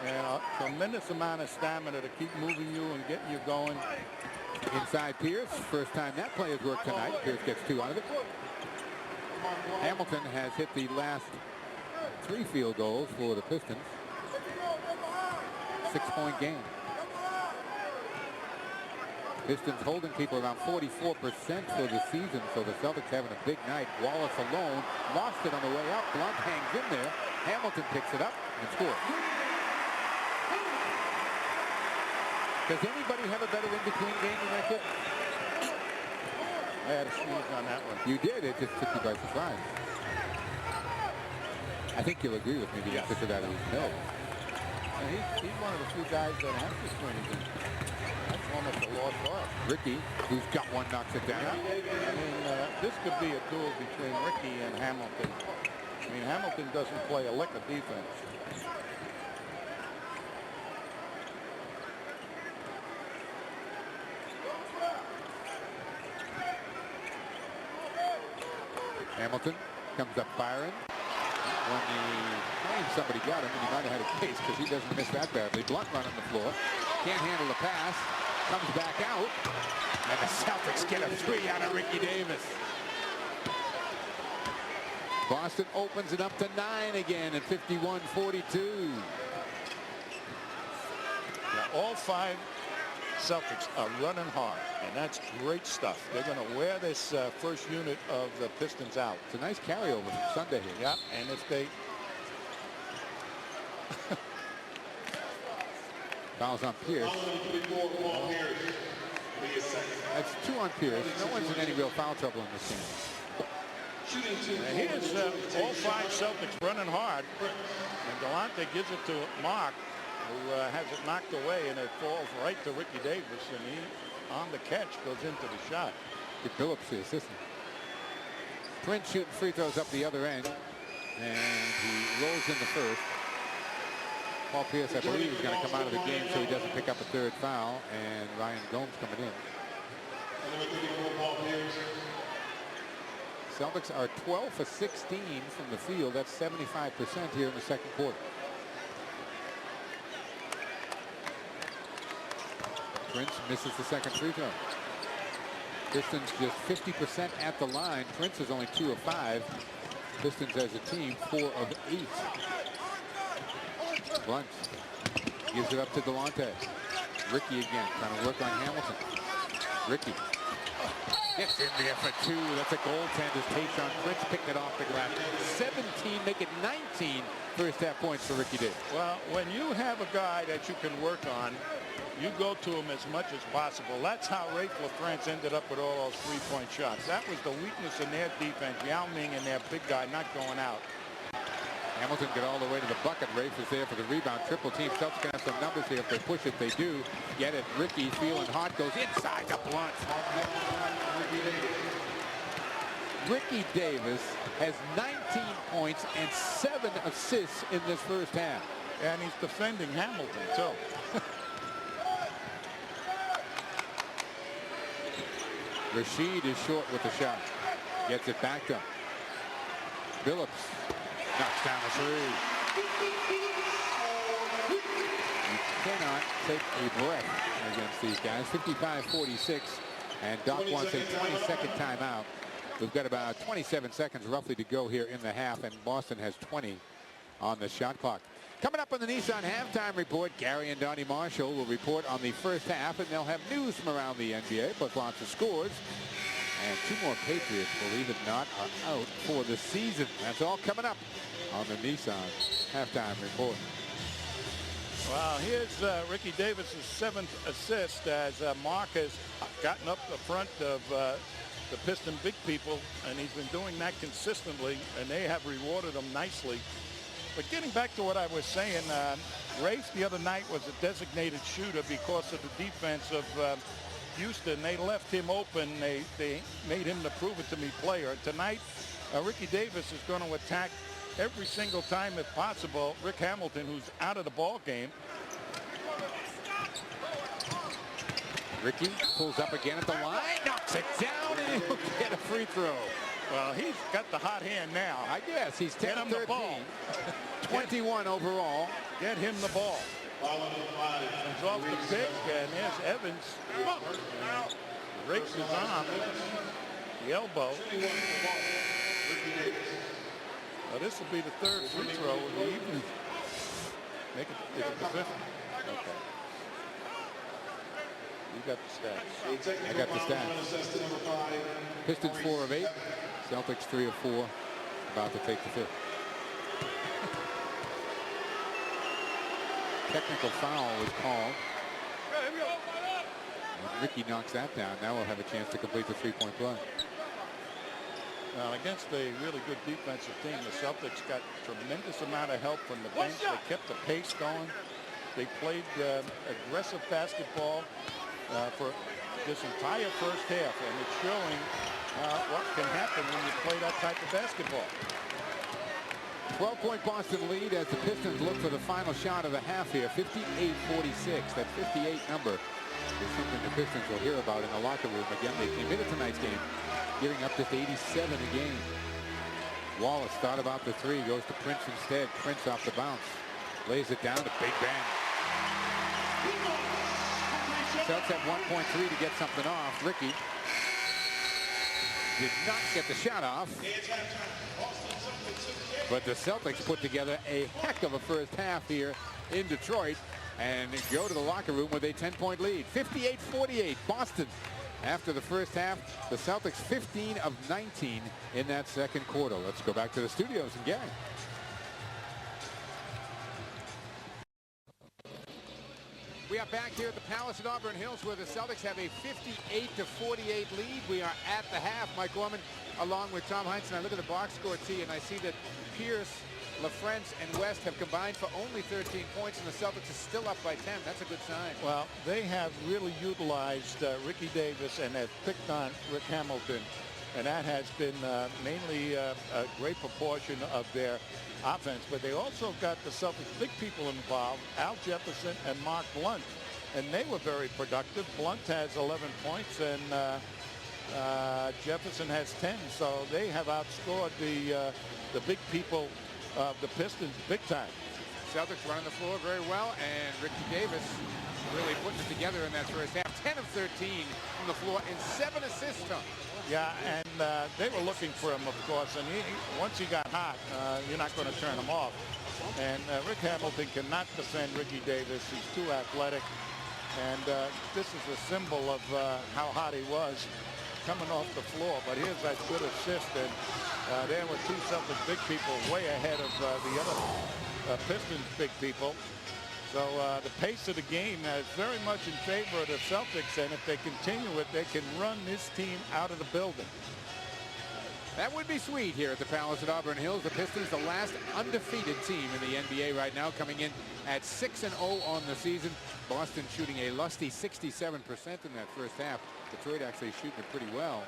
and a tremendous amount of stamina to keep moving you and getting you going. Inside Pierce. First time that play has worked tonight. Pierce gets 2 out of it. Hamilton has hit the last 3 field goals for the Pistons. 6-point game. Pistons holding people around 44% for the season, so the Celtics having a big night. Wallace alone lost it on the way out. Blunt hangs in there. Hamilton picks it up and scores. Does anybody have a better in-between game than that kid? I had a sneeze on that one. You did. It just took you by surprise. I think you'll agree with me. The answer to that is no. And he's one of the few guys that has to swing again. That's almost a lost art. Ricky, who's got one, knocks it down. I mean, this could be a duel between Ricky and Hamilton. I mean, Hamilton doesn't play a lick of defense. Hamilton comes up firing. When he claims somebody got him, and he might have had a case because he doesn't miss that badly. Blunt running the floor. Can't handle the pass. Comes back out. And the Celtics get a 3 out of Ricky Davis. Boston opens it up to 9 again at 51-42. Yeah, all 5 Celtics are running hard, and that's great stuff. They're going to wear this first unit of the Pistons out. It's a nice carryover from Sunday here. Yeah, and if they... Fouls on Pierce. That's 2 on Pierce. No one's in any real foul trouble in this game. Here's all 5 Celtics running hard, and Delonte gives it to Mark, who has it knocked away, and it falls right to Ricky Davis, and he, on the catch, goes into the shot. Get Billups the assistant. Prince shooting free throws up the other end, and he rolls in the first. Paul Pierce, I believe, is going to come out of the game so he doesn't pick up a 3rd foul, and Ryan Gomes coming in. Celtics are 12 for 16 from the field. That's 75% here in the second quarter. Prince misses the second free throw. Pistons just 50% at the line. Prince is only 2 of 5. Pistons as a team 4 of 8. Blunt gives it up to Delonte. Ricky again trying to work on Hamilton. Ricky gets in there for 2. That's a goaltender's Tayshaun Prince picked it off the glass. 17, make it 19 first half points for Ricky Davis. Well, when you have a guy that you can work on, you go to him as much as possible. That's how Rafe LaFrance ended up with all those three-point shots. That was the weakness in their defense. Yao Ming and their big guy not going out. Hamilton get all the way to the bucket. Rafe is there for the rebound. Triple team. Celtics can have some numbers here. If they push it, they do. Get it. Ricky feeling hot. Goes inside the Blunt. Ricky Davis has 19 points and 7 assists in this first half. And he's defending Hamilton, too. Rashid is short with the shot. Gets it back up. Billups knocks down the 3. You cannot take a breath against these guys. 55-46. And Doc wants a 20-second timeout. We've got about 27 seconds roughly to go here in the half, and Boston has 20 on the shot clock. Coming up on the Nissan halftime report, Gary and Donnie Marshall will report on the first half, and they'll have news from around the NBA, plus lots of scores. And 2 more Patriots, believe it or not, are out for the season. That's all coming up on the Nissan halftime report. Well, here's Ricky Davis's 7th assist as Mark has gotten up the front of the Piston big people, and he's been doing that consistently, and they have rewarded him nicely. But getting back to what I was saying, Rafe the other night was a designated shooter because of the defense of Houston. They left him open. They made him the prove-it-to-me player. Tonight, Ricky Davis is going to attack every single time if possible Rick Hamilton, who's out of the ball game. Ricky pulls up again at the line, knocks it down, and he'll get a free throw. Well, he's got the hot hand now. I guess he's 10 him the ball. 21 overall. Get him the ball. He's off the pick, and there's Evans. Rakes his arm, the elbow. Now this will be the 3rd free throw of the evening. Make it, is it the 5th? Okay. You got the stats. I got the stats. Pistons 4 of 8. Celtics 3 of 4. About to take the 5th. Technical foul is called. And Ricky knocks that down. Now we'll have a chance to complete the 3-point play. Now, against a really good defensive team, the Celtics got tremendous amount of help from the bench. They kept the pace going. They played aggressive basketball for this entire first half, and it's showing what can happen when you play that type of basketball. 12-point Boston lead as the Pistons look for the final shot of the half here. 58-46. That 58 number is something the Pistons will hear about in the locker room. Again, they came into tonight's game giving up just 87 a game. Wallace thought about the 3, goes to Prince instead. Prince off the bounce, lays it down to Big Ben. Celtics have 1.3 to get something off. Ricky did not get the shot off. But the Celtics put together a heck of a first half here in Detroit and go to the locker room with a 10-point lead. 58-48 Boston. After the first half, the Celtics 15 of 19 in that second quarter. Let's go back to the studios and Gary. We are back here at the Palace at Auburn Hills where the Celtics have a 58-48 lead. We are at the half. Mike Gorman along with Tom Heinz, and I look at the box score, T, and I see that Pierce, LaFrance, and West have combined for only 13 points, and the Celtics are still up by 10. That's a good sign. Well, they have really utilized Ricky Davis and have picked on Rick Hamilton, and that has been mainly a great proportion of their offense. But they also got the Celtics big people involved, Al Jefferson and Mark Blunt, and they were very productive. Blunt has 11 points, and Jefferson has 10, so they have outscored the big people of the Pistons big time. Celtics running the floor very well, and Ricky Davis really putting it together in that first half. 10 of 13 from the floor and 7 assists, Tom. Yeah, and they were looking for him, of course, and once he got hot, you're not going to turn him off. And Rick Hamilton cannot defend Ricky Davis. He's too athletic, and this is a symbol of how hot he was coming off the floor. But here's that good assist, and there were two Celtics big people way ahead of the other Pistons big people. So the pace of the game is very much in favor of the Celtics, and if they continue it, they can run this team out of the building. That would be sweet here at the Palace at Auburn Hills. The Pistons, the last undefeated team in the NBA right now, coming in at 6-0 on the season. Boston shooting a lusty 67% in that first half. Detroit actually shooting it pretty well.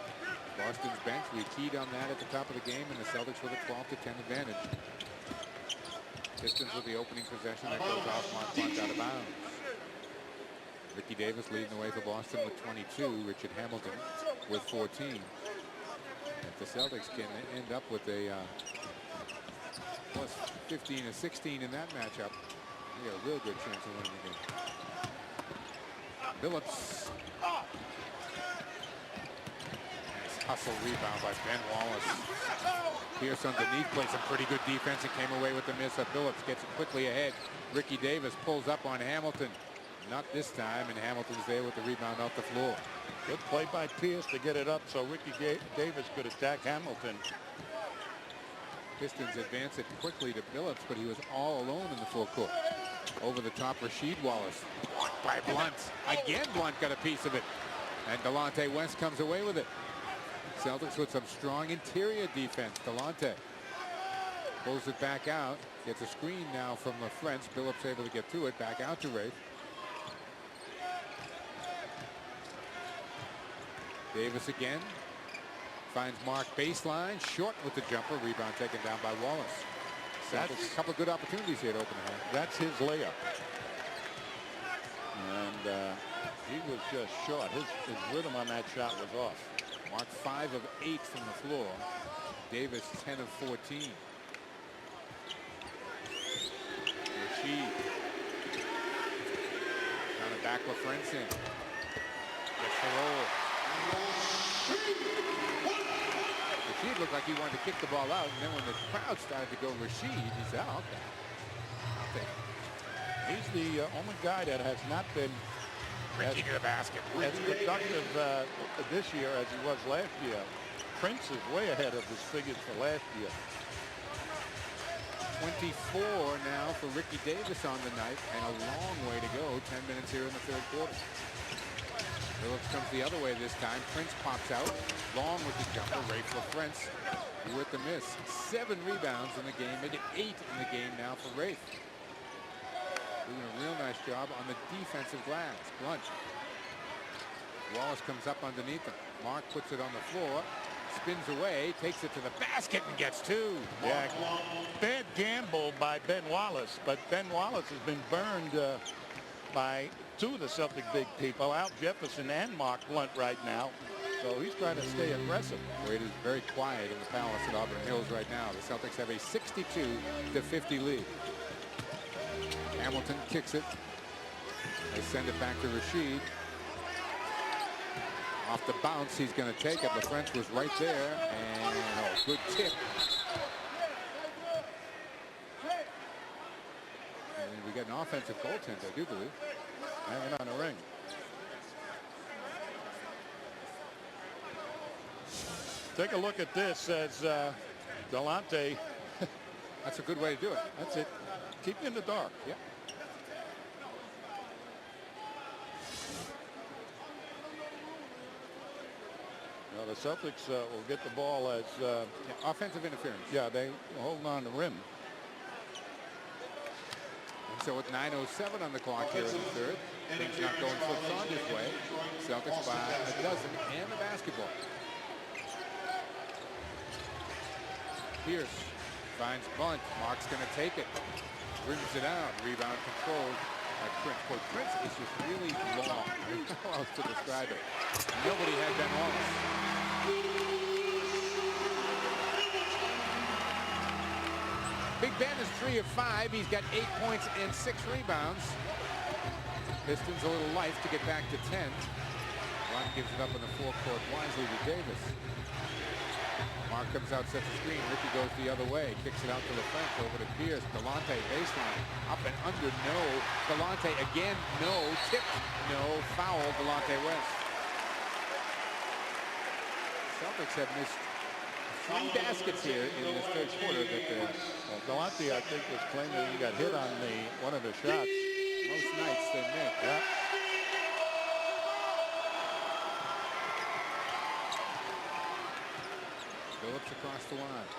Boston's bench, we keyed on that at the top of the game, and the Celtics with a 12-10 advantage. Pistons with the opening possession that goes off Montclair out of bounds. Ricky Davis leading the way for Boston with 22. Richard Hamilton with 14. If the Celtics can end up with a plus 15 or 16 in that matchup, they got a real good chance of winning the game. Billups. Nice hustle rebound by Ben Wallace. Pierce underneath, played some pretty good defense and came away with the miss. Billups gets it quickly ahead. Ricky Davis pulls up on Hamilton. Not this time, and Hamilton's there with the rebound off the floor. Good play by Pierce to get it up so Ricky Davis could attack Hamilton. Pistons advance it quickly to Billups, but he was all alone in the full court. Over the top, Rasheed Wallace. Blocked by Blunt. Again, Blunt got a piece of it. And Delonte West comes away with it. Celtics with some strong interior defense. Delonte pulls it back out. Gets a screen now from LaFrentz. Billups able to get to it. Back out to Rafe. Davis again. Finds Mark baseline. Short with the jumper. Rebound taken down by Wallace. Celtics a couple of good opportunities here to open the half. That's his layup. And he was just short. His rhythm on that shot was off. Mark 5 of 8 from the floor. Davis 10 of 14. Rasheed. Trying to back LaFrentz in. Gets the roll. Rasheed looked like he wanted to kick the ball out, and then when the crowd started to go Rasheed, he said, oh, okay. I'll take it. He's the only guy that has not been Ricky to the basket. as productive this year as he was last year. Prince is way ahead of his figures for last year. 24 now for Ricky Davis on the night, and a long way to go. 10 minutes here in the third quarter. Billups comes the other way this time. Prince pops out. Long with the jumper. Rafe LaFrentz with the miss. 7 rebounds in the game. Made it 8 in the game now for Rafe. Doing a real nice job on the defensive glass. Blunt. Wallace comes up underneath him. Mark puts it on the floor. Spins away. Takes it to the basket and gets 2. Yeah, bad gamble by Ben Wallace. But Ben Wallace has been burned by 2 of the Celtic big people, Al Jefferson and Mark Blunt right now. So he's trying to stay aggressive. Well, it is very quiet in the Palace at Auburn Hills right now. The Celtics have a 62-50 lead. Hamilton kicks it. They send it back to Rasheed. Off the bounce, he's going to take it. LaFrentz was right there, and good tip. And we got an offensive goaltender, I do believe, Hanging on the ring. Take a look at this as Delonte. That's a good way to do it. That's it. Keep you in the dark. Yeah. Now the Celtics will get the ball as offensive interference. Yeah, they hold on the rim. And so with 9:07 on the clock here in the third, things not going flips on this way. Celtics by a dozen and the basketball. Pierce finds Blunt. Mark's going to take it. Brings it out. Rebound controlled by Prince. Boy, Prince is just really long. I don't know how else to describe it. Nobody had Ben Wallace. Big Ben is 3 of 5. He's got 8 points and 6 rebounds. Pistons a little life to get back to 10. Ron gives it up in the forecourt wisely to Davis. Mark comes out, sets a screen. Ricky goes the other way, kicks it out to the French, over to Pierce. Delonte baseline, up and under, no. Delonte again, no. Tipped, no. Foul, Delonte West. Celtics have missed 3 baskets here in this third quarter. Delonte, I think, was claiming that he got hit on one of the shots. Most nights they miss. Yeah. Billups across the line.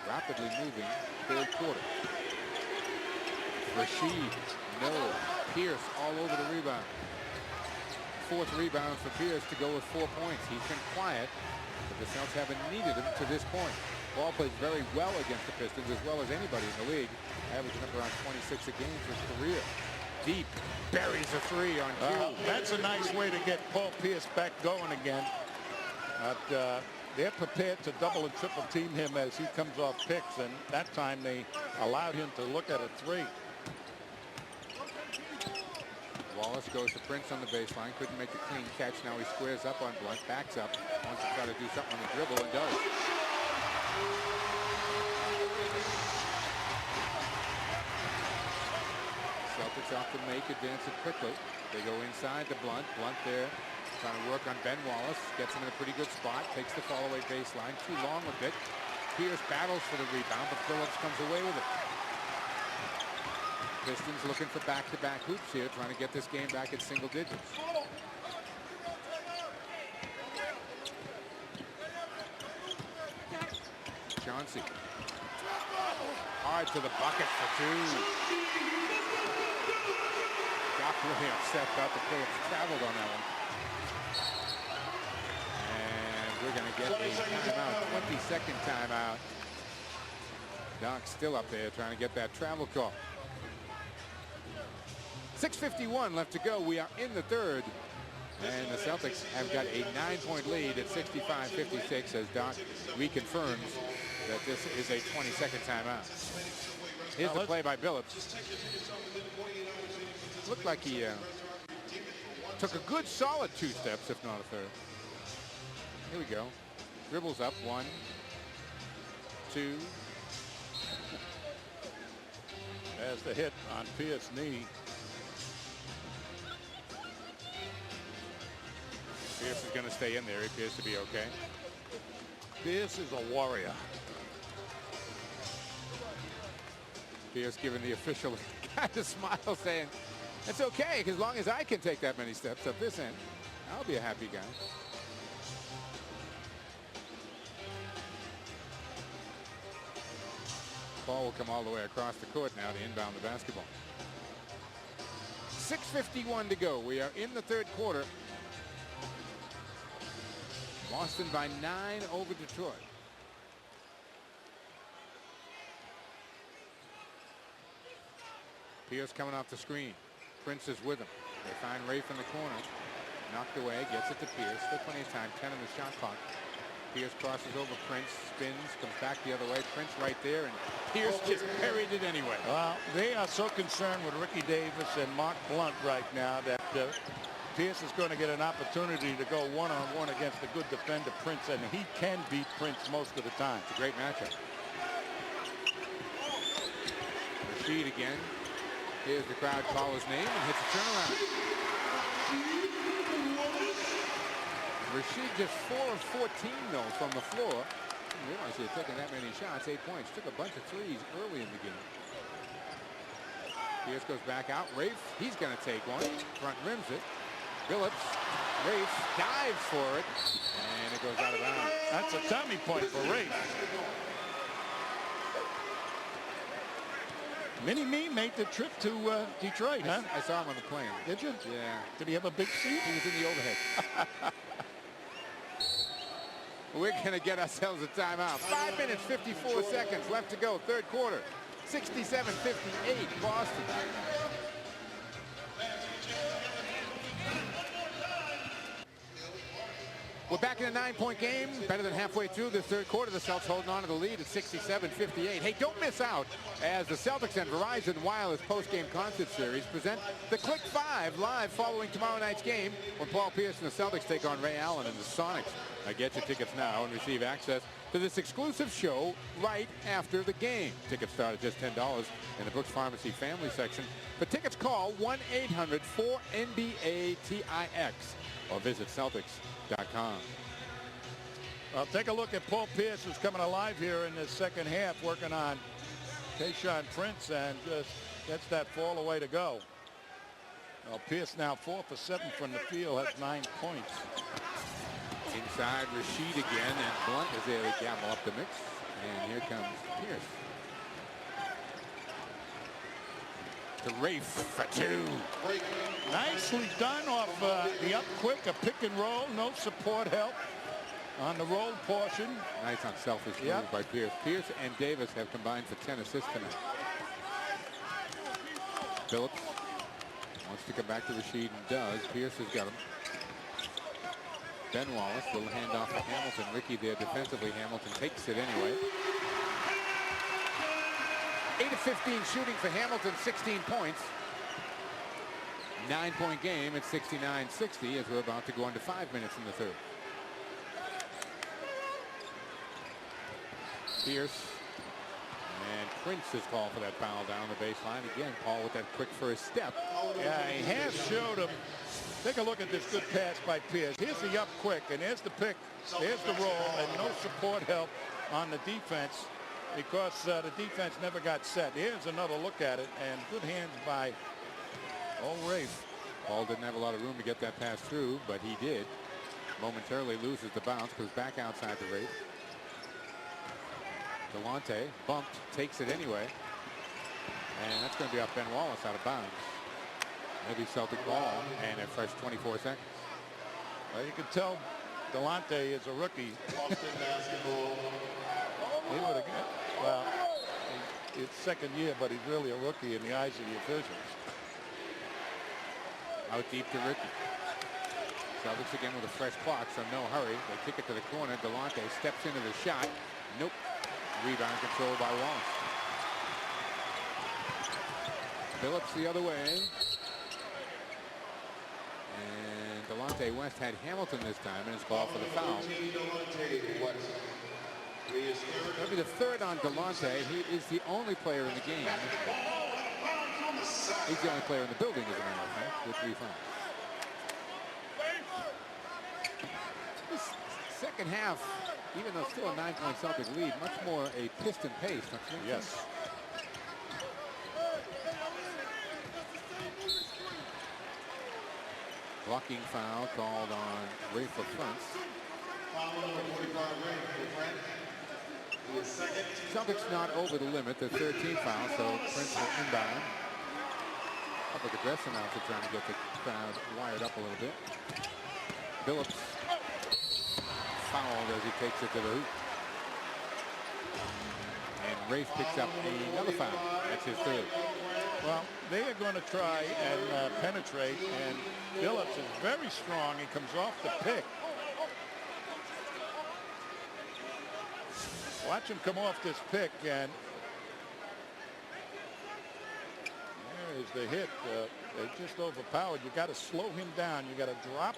Rapidly moving third quarter. Rashid, no. Pierce all over the rebound. 4th rebound for Pierce to go with 4 points. He's been quiet, but the Celtics haven't needed him to this point. Ball plays very well against the Pistons, as well as anybody in the league. Averaging up around 26 a game for his career. Deep, buries a 3 on cue. That's a nice way to get Paul Pierce back going again. But they're prepared to double and triple team him as he comes off picks, and that time they allowed him to look at a 3. Wallace goes to Prince on the baseline. Couldn't make the clean catch. Now he squares up on Blunt, backs up, wants to try to do something on the dribble, and does. Celtics off the make, advance it quickly. They go inside to Blunt. Blunt there, trying to work on Ben Wallace. Gets him in a pretty good spot. Takes the fall-away baseline. Too long with it. Pierce battles for the rebound, but Billups comes away with it. Pistons looking for back-to-back hoops here, trying to get this game back at single digits. Chauncey. Hard to the bucket for 2. Doc really upset about the Phillips traveled on that one. And we're going to get a timeout, 22nd timeout. Doc still up there trying to get that travel call. 6:51 left to go. We are in the third. And the Celtics have got a 9-point lead at 65-56 as Doc reconfirms that this is a 22nd timeout. Here's the play by Billups. Looked like he took a good solid 2 steps, if not a third. Here we go. Dribbles up. 1, 2. As the hit on Pierce's knee. Pierce is going to stay in there. He appears to be okay. Pierce is a warrior. Pierce giving the official kind of smile, saying, "It's okay, as long as I can take that many steps up this end, I'll be a happy guy." Ball will come all the way across the court now to inbound the basketball. 6:51 to go. We are in the third quarter. Boston by 9 over Detroit. Pierce coming off the screen. Prince is with him. They find Rafe in the corner. Knocked away, gets it to Pierce. Still plenty of time, 10 in the shot clock. Pierce crosses over Prince, spins, comes back the other way. Prince right there, and Pierce just buried it anyway. Well, they are so concerned with Ricky Davis and Mark Blunt right now that Pierce is going to get an opportunity to go one-on-one against a good defender, Prince, and he can beat Prince most of the time. It's a great matchup. Rashid again. Here's the crowd call his name and hits a turnaround. Rashid just 4 of 14 though from the floor. Didn't realize he had taken that many shots. 8 points. Took a bunch of threes early in the game. Pierce goes back out. Rafe, he's going to take one. Front rims it. Billups, Rafe dives for it, and it goes out of bounds. That's a tummy point for Rafe. Mini-Me made the trip to Detroit, huh? I saw him on the plane. Did you? Yeah. Did he have a big seat? He was in the overhead. We're going to get ourselves a timeout. 5 minutes, 54 seconds left to go. Third quarter. 67-58, Boston. We're back in a 9-point game. Better than halfway through the third quarter. The Celtics holding on to the lead at 67-58. Hey, don't miss out as the Celtics and Verizon Wireless post-game concert series present the Click 5 live following tomorrow night's game when Paul Pierce and the Celtics take on Ray Allen and the Sonics. Now get your tickets now and receive access to this exclusive show right after the game. Tickets start at just $10 in the Brooks Pharmacy Family section. For tickets, call 1-800-4NBA-TIX or visit Celtics.com. Well, take a look at Paul Pierce, who's coming alive here in the second half, working on Tayshaun Prince, and just gets that fall away to go. Well, Pierce now 4 for 7 from the field, has 9 points. Inside Rasheed again, and Blunt is there to gamble up the mix. And here comes Pierce. To Rafe for 2. Nicely done off the up quick, a pick and roll, no support help on the roll portion. Nice unselfish move by Pierce. Pierce and Davis have combined for 10 assists tonight. Billups wants to come back to Rasheed and does. Pierce has got him. Ben Wallace will hand off to Hamilton. Ricky there defensively. Hamilton takes it anyway. 8 of 15 shooting for Hamilton, 16 points. 9-point game at 69-60 as we're about to go into 5 minutes in the third. Pierce and Prince is called for that foul down the baseline. Again, Paul with that quick first step. Yeah, he has showed him. Take a look at this good pass by Pierce. Here's the up quick, and there's the pick. There's the roll, and no support help on the defense because the defense never got set. Here's another look at it, and good hands by old Rafe. Paul didn't have a lot of room to get that pass through, but he did. Momentarily loses the bounce, goes back outside the Rafe. Delonte bumped, takes it anyway. And that's going to be off Ben Wallace out of bounds. Maybe Celtic ball and a fresh 24 seconds. Well, you can tell Delonte is a rookie. He would have got, well, it's second year, but he's really a rookie in the eyes of the officials. Out deep to Ricky. Celtics again with a fresh clock, so no hurry. They kick it to the corner. Delonte steps into the shot. Nope. Rebound controlled by Wallace. Billups the other way. And Delonte West had Hamilton this time and his ball for the foul. That'll be the third on Delonte. He is the only player in the game. He's the only player in the building, as a matter of fact, with 3 fouls. This second half, even though still a 9-point Celtic lead, much more a Piston pace. Yes. Blocking foul called on Ray for Prince. Celtics not over the limit. They're 13 fouls, so Prince will inbound. Public address announcer trying to get the crowd wired up a little bit. Billups fouled as he takes it to the hoop. And Rafe picks up another foul. That's his third. Well, they are going to try and penetrate, and Billups is very strong. He comes off the pick. Watch him come off this pick, and there is the hit. They just overpowered. You got to slow him down. You got to drop.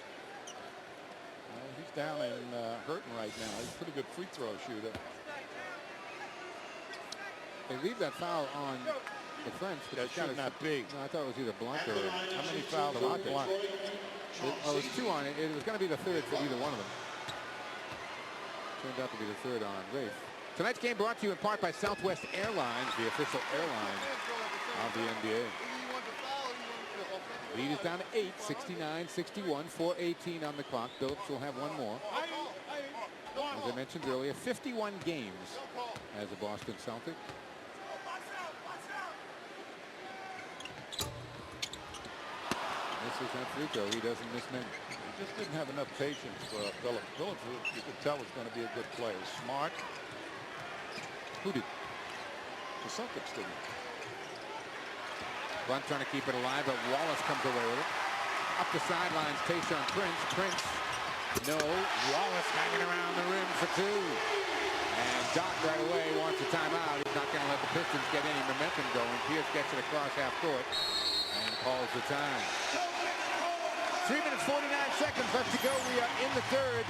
He's down and hurting right now. He's a pretty good free throw shooter. They leave that foul on the French. That should not be. No, I thought it was either Blunt or... How many fouls on Blunt? Well, it was 2 on it. It was going to be the third for either one of them. Turned out to be the third on Rafe. Tonight's game brought to you in part by Southwest Airlines, the official airline of the NBA. Lead is down to 8, 69-61, 4:18 on the clock. Billups will have one more. As I mentioned earlier, 51 games as a Boston Celtic. This is that free throw. He doesn't miss many. He just didn't have enough patience for Billups. Billups, you could tell, was going to be a good player. Smart. Who did? The Celtics didn't. Blunt trying to keep it alive, but Wallace comes away with it. Up the sidelines, Tayshaun Prince. Prince No. Wallace hanging around the rim for two. And Doc right away wants a timeout. He's not going to let the Pistons get any momentum going. Pierce gets it across half court and calls the time. 3 minutes, 49 seconds left to go. We are in the third.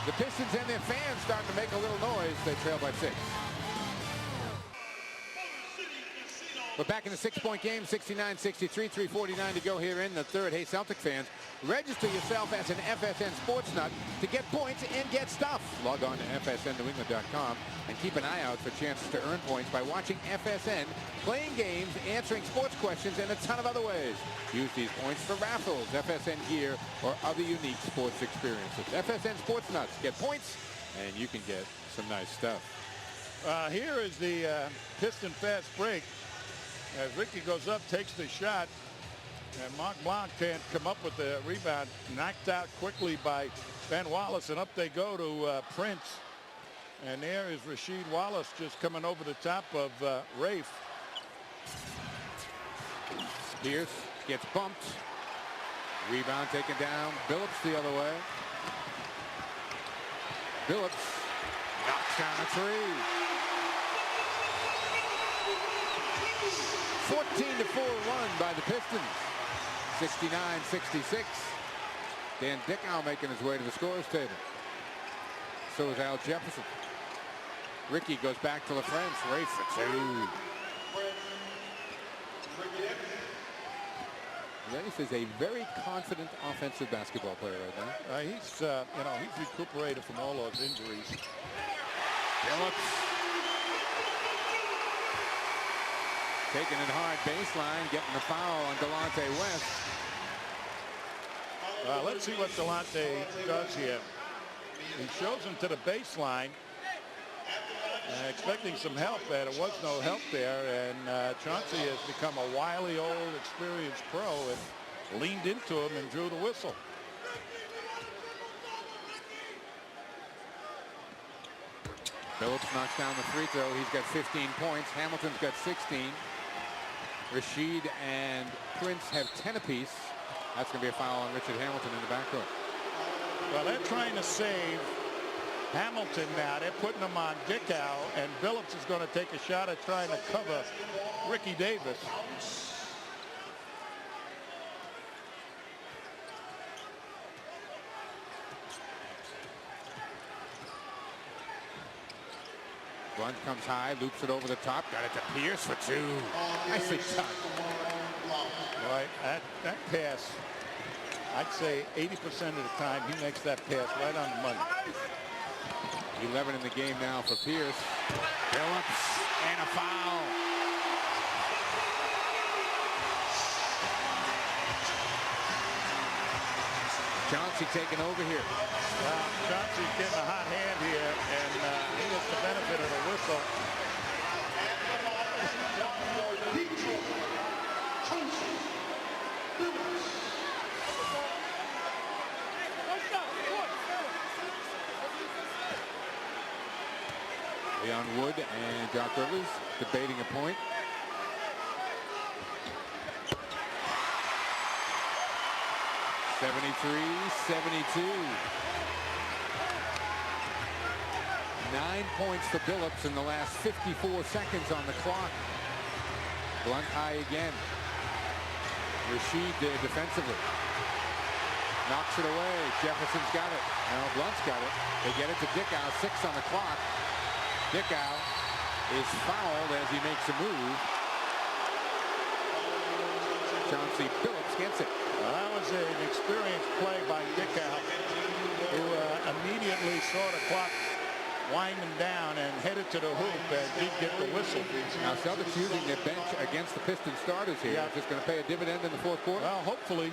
The Pistons and their fans starting to make a little noise. They trail by 6. But back in the 6-point game, 69-63, 3:49 to go here in the third. Hey, Celtic fans, register yourself as an FSN Sports Nut to get points and get stuff. Log on to FSNNewEngland.com and keep an eye out for chances to earn points by watching FSN, playing games, answering sports questions, and a ton of other ways. Use these points for raffles, FSN gear, or other unique sports experiences. FSN Sports Nuts. Get points, and you can get some nice stuff. Here is the Piston fast break. As Ricky goes up, takes the shot, and Marc Blanc can't come up with the rebound. Knocked out quickly by Ben Wallace, and up they go to Prince. And there is Rasheed Wallace just coming over the top of Rafe. Pierce gets bumped. Rebound taken down. Billups the other way. Billups knocks down a three. 14-4 run by the Pistons. 69-66. Dan Dickow making his way to the scorer's table. So is Al Jefferson. Ricky goes back to LaFrance. Rafe for two. Rafe is a very confident offensive basketball player right now. He's recuperated from all those injuries. Billups. Taking it hard baseline, getting the foul on Delonte West. Let's see what Delonte does here. He shows him to the baseline, expecting some help, and there was no help there. And Chauncey has become a wily, old, experienced pro and leaned into him and drew the whistle. Billups knocks down the free throw. He's got 15 points. Hamilton's got 16. Rasheed and Prince have 10 apiece. That's going to be a foul on Richard Hamilton in the backcourt. Well, they're trying to save Hamilton now. They're putting him on Dickow, and Billups is going to take a shot at trying to cover Ricky Davis. Blunt comes high, loops it over the top, got it to Pierce for two. Nicely done. Right, that pass, I'd say 80% of the time he makes that pass right on the money. 11 in the game now for Pierce. Billups and a foul. Chauncey taking over here. Well, Chauncey's getting a hot hand here, and he gets the benefit of the whistle. Leon Wood and Doc Rivers debating a point. (73-72). 9 points for Billups in the last 54 seconds on the clock. Blunt high again. Rasheed there defensively. Knocks it away. Jefferson's got it. Now Blunt's got it. They get it to Dickow. 6 on the clock. Dickow is fouled as he makes a move. Chauncey Billups gets it. Well, that was an experienced play by Dickow, who immediately saw the clock winding down and headed to the hoop and did get the whistle. Now Celtics using their bench against the Pistons starters here. Yeah. Just going to pay a dividend in the fourth quarter. Well, hopefully.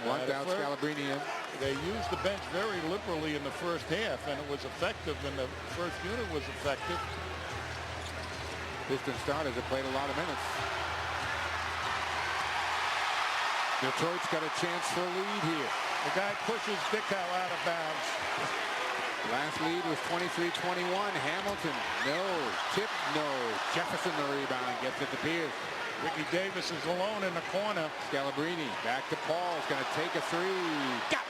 Blunt out, Scalabrini in. They used the bench very liberally in the first half, and it was effective, and the first unit was effective. Pistons starters have played a lot of minutes. Detroit's got a chance for a lead here. The guy pushes Dickow out of bounds. Last lead was 23-21. Hamilton, no. Tip, no. Jefferson the rebound, gets it to Pierce. Ricky Davis is alone in the corner. Scalabrine back to Paul. Is going to take a three. Got it.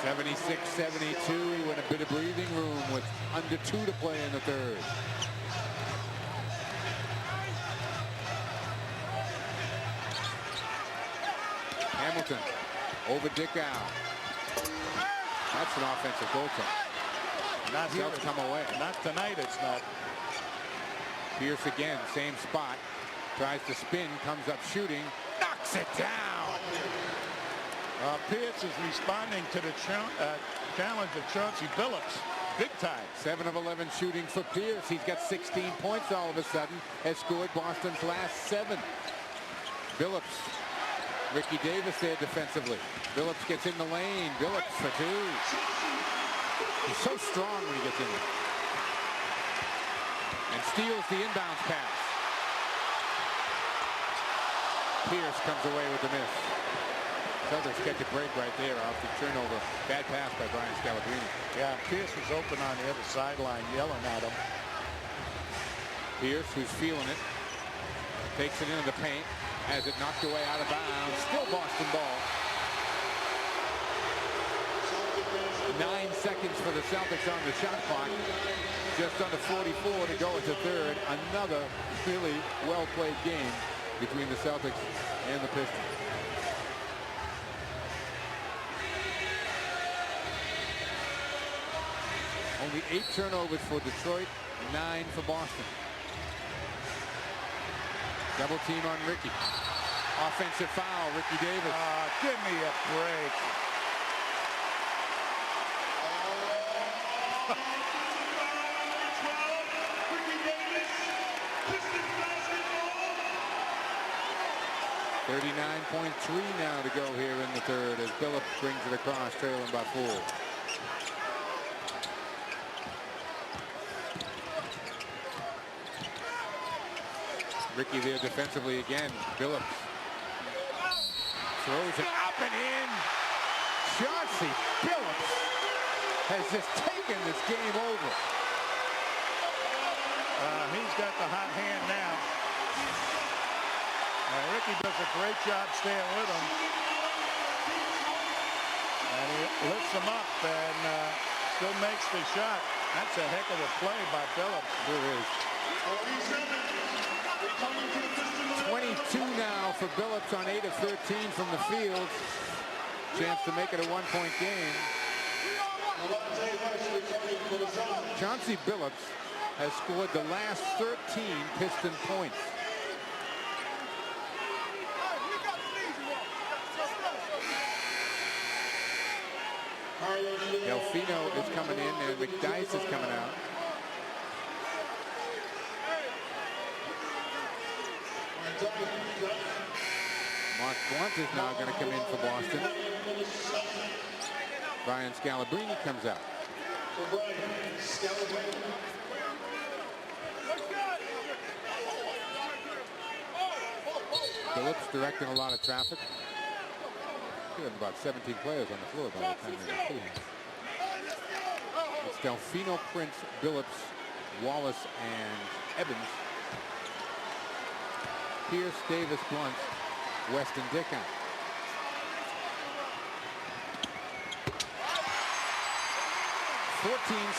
76-72 and a bit of breathing room with under 2 to play in the third. Hamilton over Dickow. That's an offensive goaltender. Not here. Celtics come away. Not tonight, it's not. Pierce again, same spot. Tries to spin, comes up shooting, knocks it down. Pierce is responding to the challenge of Chauncey Billups. Big time. 7 of 11 shooting for Pierce. He's got 16 points all of a sudden. Has scored Boston's last 7. Billups. Ricky Davis there defensively. Billups gets in the lane. Billups for 2. He's so strong when he gets in there. And steals the inbounds pass. Pierce comes away with the miss. Celtics catch a break right there off the turnover. Bad pass by Brian Scalabrine. Yeah, Pierce was open on the other sideline yelling at him. Pierce, who's feeling it, takes it into the paint. Has it knocked away out of bounds. Still Boston ball. 9 seconds for the Celtics on the shot clock. Just under 44 to go into third. Another really well-played game between the Celtics and the Pistons. Only 8 turnovers for Detroit, 9 for Boston. Double team on Ricky. Offensive foul, Ricky Davis. Give me a break. Ricky Davis, Pistons basketball. 39.3 now to go here in the third as Billups brings it across, trailing by 4. Ricky there defensively again. Billups throws it up and in. Chauncey Billups has just taken this game over. He's got the hot hand now. Ricky does a great job staying with him. And he lifts him up and still makes the shot. That's a heck of a play by Billups. There is. 22 now for Billups on 8 of 13 from the field. Chance to make it a 1-point game. Chauncey Billups has scored the last 13 Piston points. Delfino is coming in and McDyess is coming out. Mark Blunt is now going to come in for Boston. Brian Scalabrine comes out. Billups directing a lot of traffic. We have about 17 players on the floor by the time they get here. It's Delfino, Prince, Billups, Wallace, and Evans. Pierce, Davis, Blunt, West, and Dickow.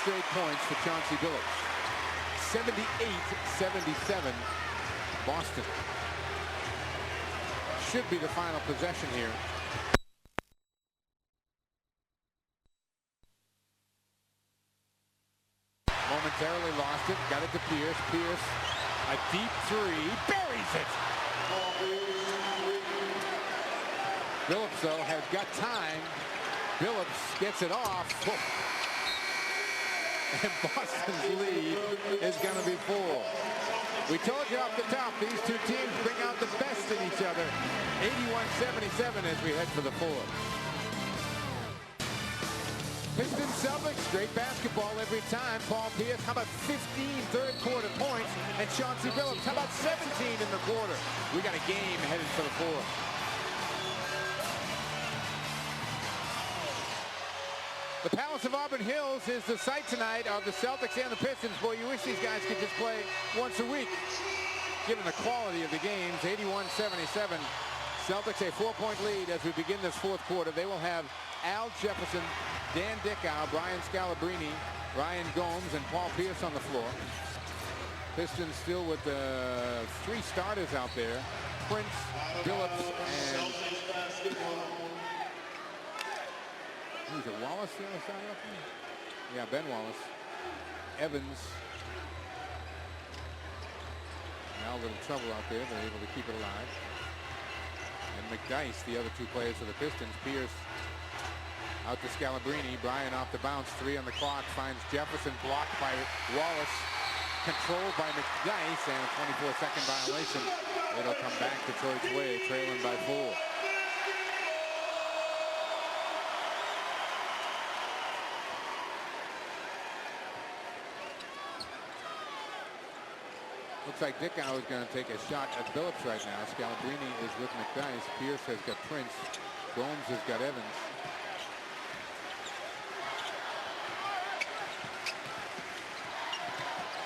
Straight points for Chauncey Billups. 78-77 Boston. Should be the final possession here. Momentarily lost it. Got it to Pierce. Pierce, a deep 3. Buries it. Billups, though, has got time. Billups gets it off. And Boston's lead is going to be 4. We told you off the top, these two teams bring out the best in each other. 81-77 as we head for the 4th. Pistons Celtics, great basketball every time. Paul Pierce, how about 15 third-quarter points? And Chauncey Billups, how about 17 in the quarter? We got a game headed for the 4th. The Palace of Auburn Hills is the site tonight of the Celtics and the Pistons. Boy, you wish these guys could just play once a week, given the quality of the games. 81-77. Celtics a 4-point lead as we begin this fourth quarter. They will have Al Jefferson, Dan Dickow, Brian Scalabrine, Ryan Gomes, and Paul Pierce on the floor. Pistons still with the three starters out there. Prince, Billups, and who's it, Wallace the other side up there? Yeah, Ben Wallace. Evans. Now a little trouble out there. They're able to keep it alive. And McDyess, the other two players for the Pistons. Pierce out to Scalabrine. Bryant off the bounce. 3 on the clock. Finds Jefferson, blocked by Wallace. Controlled by McDyess, and a 24-second violation. It'll come back Detroit's way, trailing by 4. Looks like Dickow is going to take a shot at Billups right now. Scalabrine is with McDyess. Pierce has got Prince. Gomes has got Evans.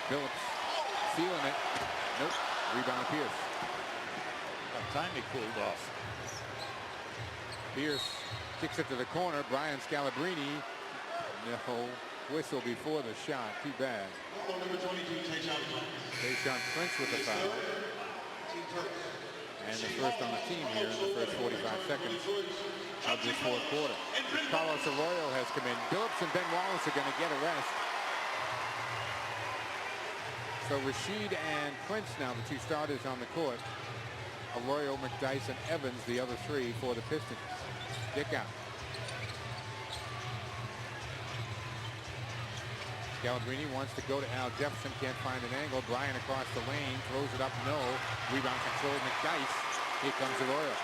Billups feeling it. Nope. Rebound Pierce. About time he cooled off. Pierce kicks it to the corner. Brian Scalabrine. No. Whistle before the shot. Too bad. Tayshaun Prince with the foul. And the first on the team here in the first 45 seconds of this fourth quarter. Carlos Arroyo has come in. Billups and Ben Wallace are going to get a rest. So Rasheed and Prince now the two starters on the court. Arroyo, McDyess, and Evans the other three for the Pistons. Dickow. Scalabrine wants to go to Al Jefferson, can't find an angle. Bryant across the lane, throws it up, no. Rebound controlled, McDyess. Here comes Arroyo.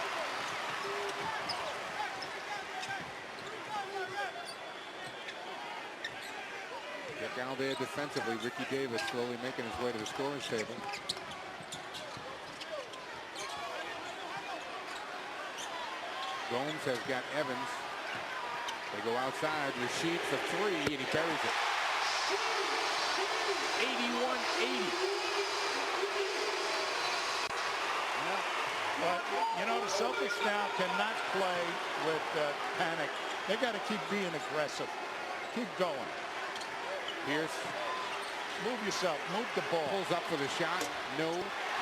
Dickow there defensively. Ricky Davis slowly making his way to the scorer's table. Gomes has got Evans. They go outside. Rasheed for 3, and he buries it. 81-80. Well, you know, the Celtics now cannot play with panic. They got to keep being aggressive. Keep going. Pierce. Move yourself. Move the ball. Pulls up for the shot. No.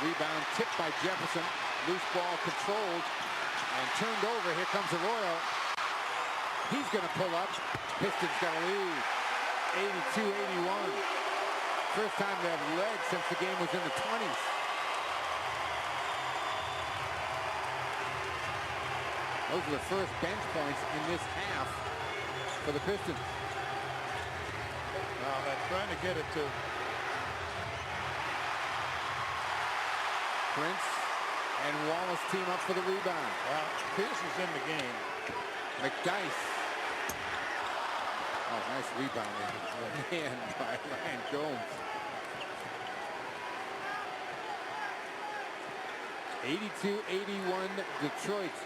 Rebound tipped by Jefferson. Loose ball controlled and turned over. Here comes Arroyo. He's going to pull up. Pistons got a lead. 82-81. First time they have led since the game was in the 20s. Those are the first bench points in this half for the Pistons. Now they're trying to get it to Prince and Wallace team up for the rebound. Well, Pierce is in the game. McDyess. Oh, nice rebound there. Man by Ryan Gomes. 82-81 Detroit.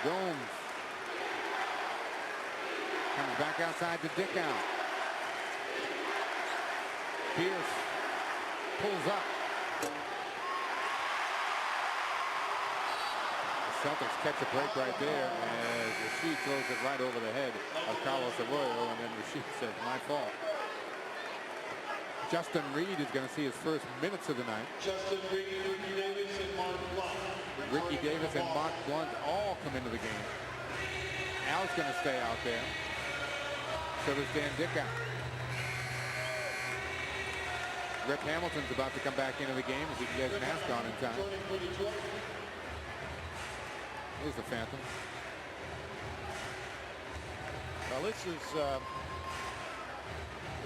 Gomes comes back outside to Dickow. Pierce pulls up. The Celtics catch a break right there as Rasheed throws it right over the head of Carlos Arroyo, and then Rasheed says, my fault. Justin Reed is going to see his first minutes of the night. Justin Reed, Ricky Davis, and Mark Blunt. Ricky Davis and Mark Blunt all come into the game. Al's going to stay out there. So does Dan Dickow. Rip Hamilton's about to come back into the game if he can get his mask on in time. Here's the Phantom. Well, this is the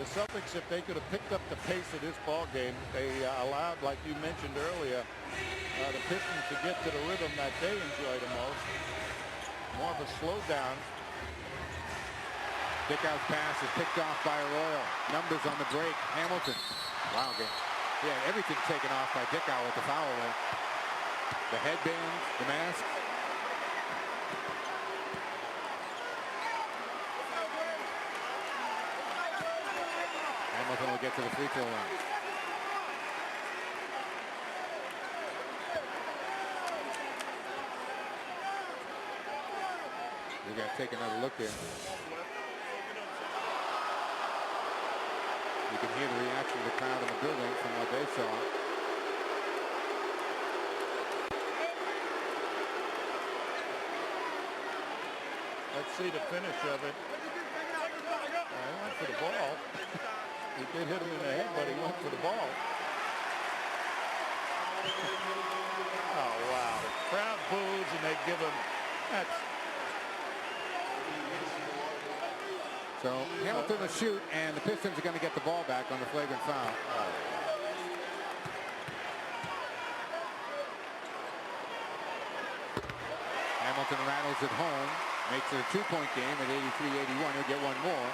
Celtics. If they could have picked up the pace of this ball game, they allowed, like you mentioned earlier, the Pistons to get to the rhythm that they enjoy the most. More of a slowdown. Dickow's pass is picked off by Arroyo. Numbers on the break. Hamilton. Wow, game. Yeah, everything taken off by Dickow with the foul away. The headband, the mask. get to the free throw line. We got to take another look here. You can hear the reaction of the crowd in the building from what they saw. Let's see the finish of it. He went for the ball. He did hit him in the head, but he went for the ball. Oh, wow. The crowd boos, and they give him... That's... So Hamilton will shoot, and the Pistons are going to get the ball back on the flagrant foul. Hamilton rattles it home, makes it a two-point game at 83-81. He'll get one more.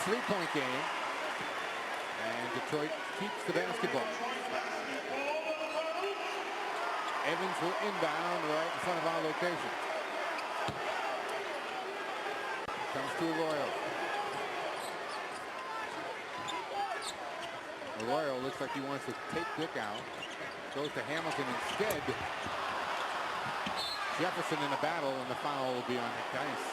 Three-point game, and Detroit keeps the basketball. Evans will inbound right in front of our location. Comes to Arroyo. Arroyo looks like he wants to take Dick out. Goes to Hamilton instead. Jefferson in a battle, and the foul will be on McDyess.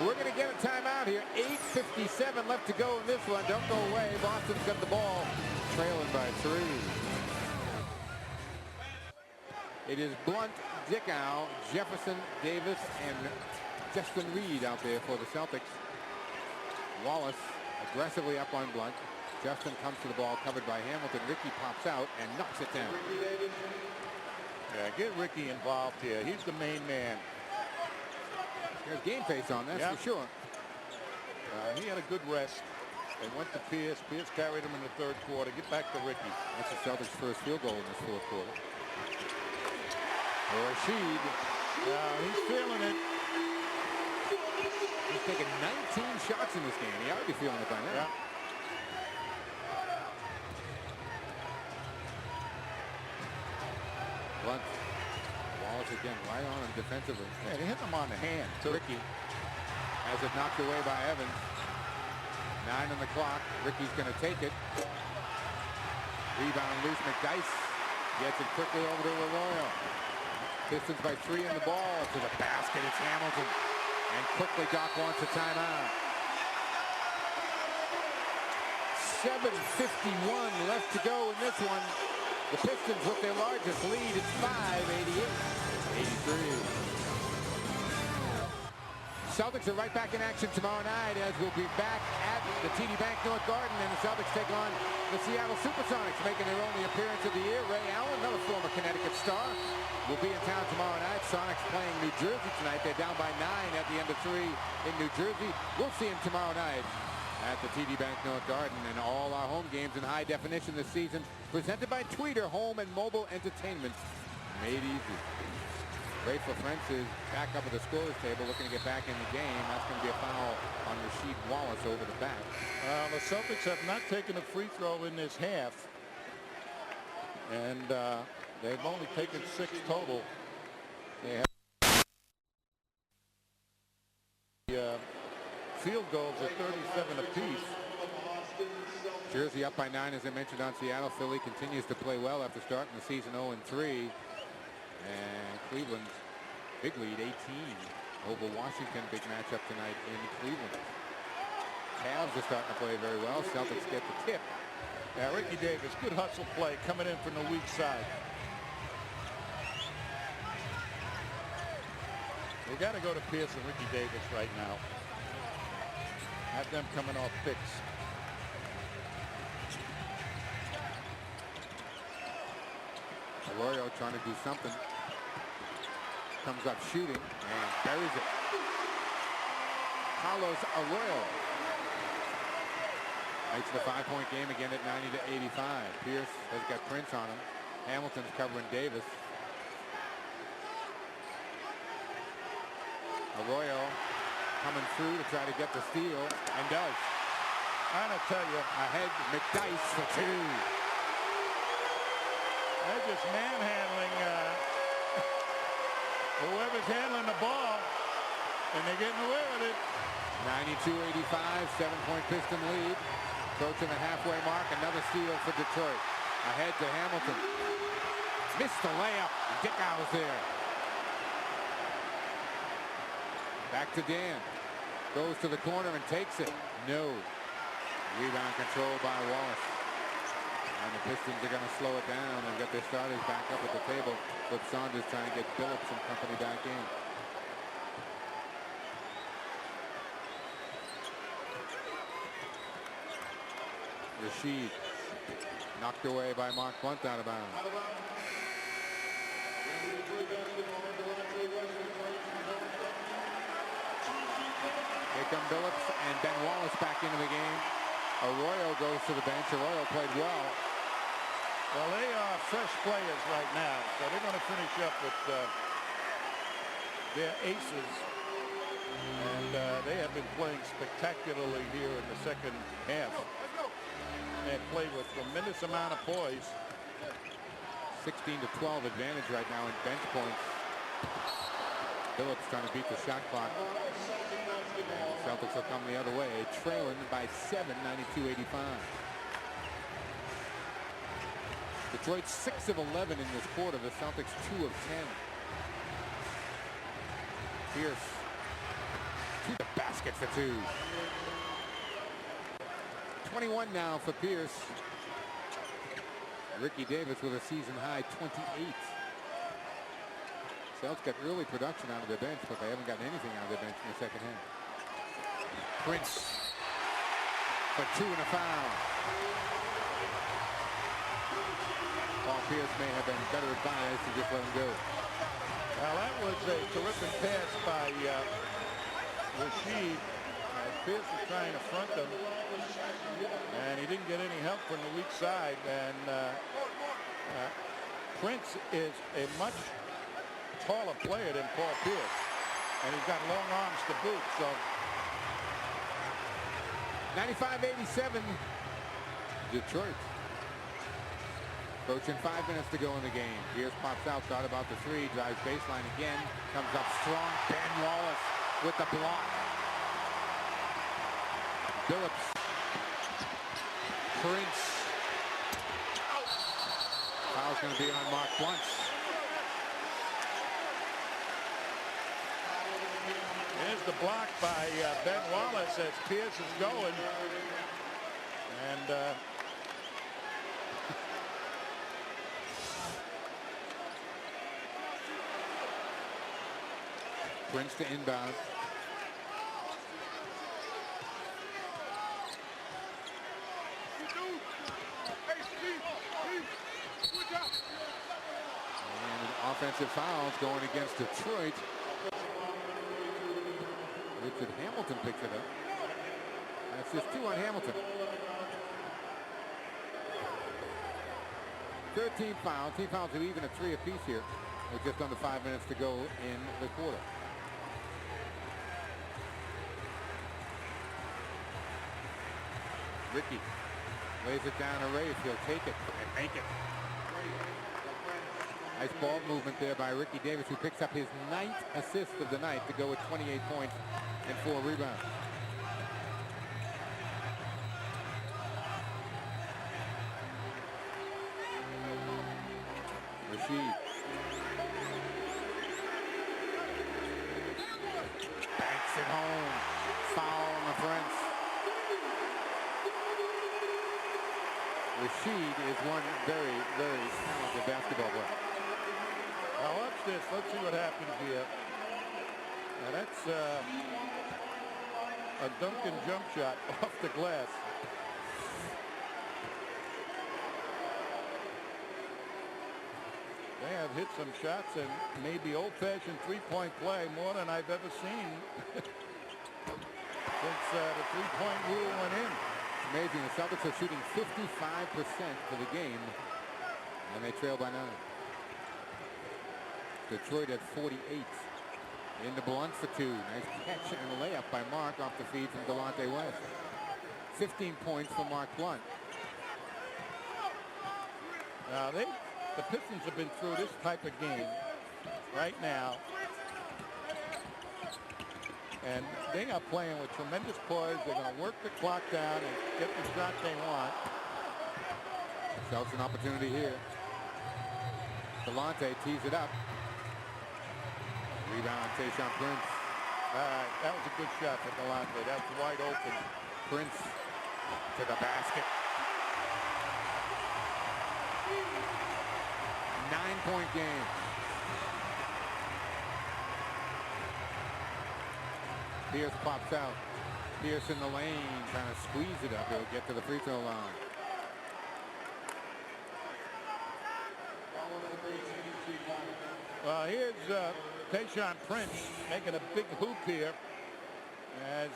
We're going to get a timeout here. 8:57 left to go in this one. Don't go away. Boston's got the ball, trailing by 3. It is Blunt, Dickow, Jefferson, Davis, and Justin Reed out there for the Celtics. Wallace aggressively up on Blunt. Justin comes to the ball, covered by Hamilton. Ricky pops out and knocks it down. Yeah, get Ricky involved here. He's the main man. There's game face on, that's for sure. He had a good rest. They went to Pierce. Pierce carried him in the third quarter. Get back to Ricky. That's the Celtics' first field goal in this fourth quarter. Rashid. He's feeling it. He's taken 19 shots in this game. He ought to be feeling it by now. Yeah. Blunt. Wallace again right on him defensively. Yeah, they hit him on the hand. Ricky has it knocked away by Evans. 9 on the clock. Ricky's going to take it. Rebound loose. McDyess gets it quickly over to Arroyo. Pistons by 3 in the ball. To the basket. It's Hamilton. And quickly Doc wants a timeout. 7:51 left to go in this one. The Pistons with their largest lead. It's 5-88-83. Celtics are right back in action tomorrow night, as we'll be back at the TD Bank North Garden, and the Celtics take on the Seattle Supersonics, making their only appearance of the year. Ray Allen, another former Connecticut star, will be in town tomorrow night. Sonics playing New Jersey tonight. They're down by 9 at the end of 3 in New Jersey. We'll see them tomorrow night at the TD Bank North Garden, and all our home games in high definition this season, presented by Tweeter Home and Mobile Entertainment, made easy. Grateful French is back up at the scorer's table, looking to get back in the game. That's going to be a foul on Rasheed Wallace over the back. The Celtics have not taken a free throw in this half, and they've only taken 6 total. They have field goals at 37 apiece. Jersey up by 9, as I mentioned, on Seattle. Philly continues to play well after starting the season 0-3. And Cleveland's big lead, 18 over Washington. Big matchup tonight in Cleveland. Cavs are starting to play very well. Celtics get the tip. Yeah, Ricky Davis, good hustle play coming in from the weak side. They got to go to Pierce and Ricky Davis right now. Have them coming off picks. Arroyo trying to do something. Comes up shooting and buries it. Carlos Arroyo makes the 5-point game again at 90-85. Pierce has got Prince on him. Hamilton's covering Davis. Arroyo coming through to try to get the steal, and does. I'm going to tell you, ahead McDyess for 2. They're just manhandling whoever's handling the ball, and they're getting away with it. 92-85, 7-point Piston lead. Approaching the halfway mark. Another steal for Detroit. Ahead to Hamilton. Missed the layup. Dickau's there. Back to Dan. Goes to the corner and takes it. No. Rebound control by Wallace. And the Pistons are going to slow it down and get their starters back up at the table. But Saunders trying to get Billups and company back in. Rashid knocked away by Mark Blunt out of bounds. Here come Billups and Ben Wallace back into the game. Arroyo goes to the bench. Arroyo played well. Well, they are fresh players right now, so they're going to finish up with their aces. And they have been playing spectacularly here in the second half. They played with tremendous amount of poise. 16-12 advantage right now in bench points. Billups trying to beat the shot clock. And the Celtics will come the other way, trailing by 7, 92-85. Detroit 6 of 11 in this quarter. The Celtics 2 of 10. Pierce to the basket for 2. 21 now for Pierce. Ricky Davis with a season high 28. Celtics got early production out of their bench, but they haven't gotten anything out of their bench in the second half. Prince for 2 and a foul. Paul Pierce may have been better advised to just let him go. Well, that was a terrific pass by Rashid. Pierce was trying to front him, and he didn't get any help from the weak side. And Prince is a much taller player than Paul Pierce, and he's got long arms to boot. So 95-87, Detroit. Approaching 5 minutes to go in the game. Pierce pops out, thought about the 3, drives baseline again, comes up strong. Ben Wallace with the block. Billups. Prince. Foul's going to be on Mark Blunt. There's the block by Ben Wallace as Pierce is going. And Prince to inbound. And offensive fouls going against Detroit. Richard Hamilton picks it up. That's just 2 on Hamilton. 13 fouls. Team fouls are even at 3 apiece here with just under 5 minutes to go in the quarter. Ricky lays it down to Rafe. He'll take it and make it. Nice ball movement there by Ricky Davis, who picks up his 9th assist of the night to go with 28 points and 4 rebounds. Rashid. Banks it home. Foul on the Prince. Rashid is one very, very talented basketball player. now watch this. Let's see what happens here. Now that's a Duncan jump shot off the glass. They have hit some shots and maybe old-fashioned three-point play more than I've ever seen since the three-point rule went in. Amazing. The Celtics are shooting 55% for the game, and they trail by 9. Detroit at 48. Into Blunt for 2. Nice catch and layup by Mark off the feed from Delonte West. 15 points for Mark Blunt. Now they the Pistons have been through this type of game right now, and they are playing with tremendous poise. They're going to work the clock down and get the shot they want. Celtics an opportunity here. Delonte tees it up. Rebound, Tayshaun Prince. That was a good shot for Delonte. That was wide open. Prince to the basket. 9-point game. Pierce pops out. Pierce in the lane, trying to squeeze it up. He'll get to the free throw line. Well, here's Tayshaun Prince making a big hoop here as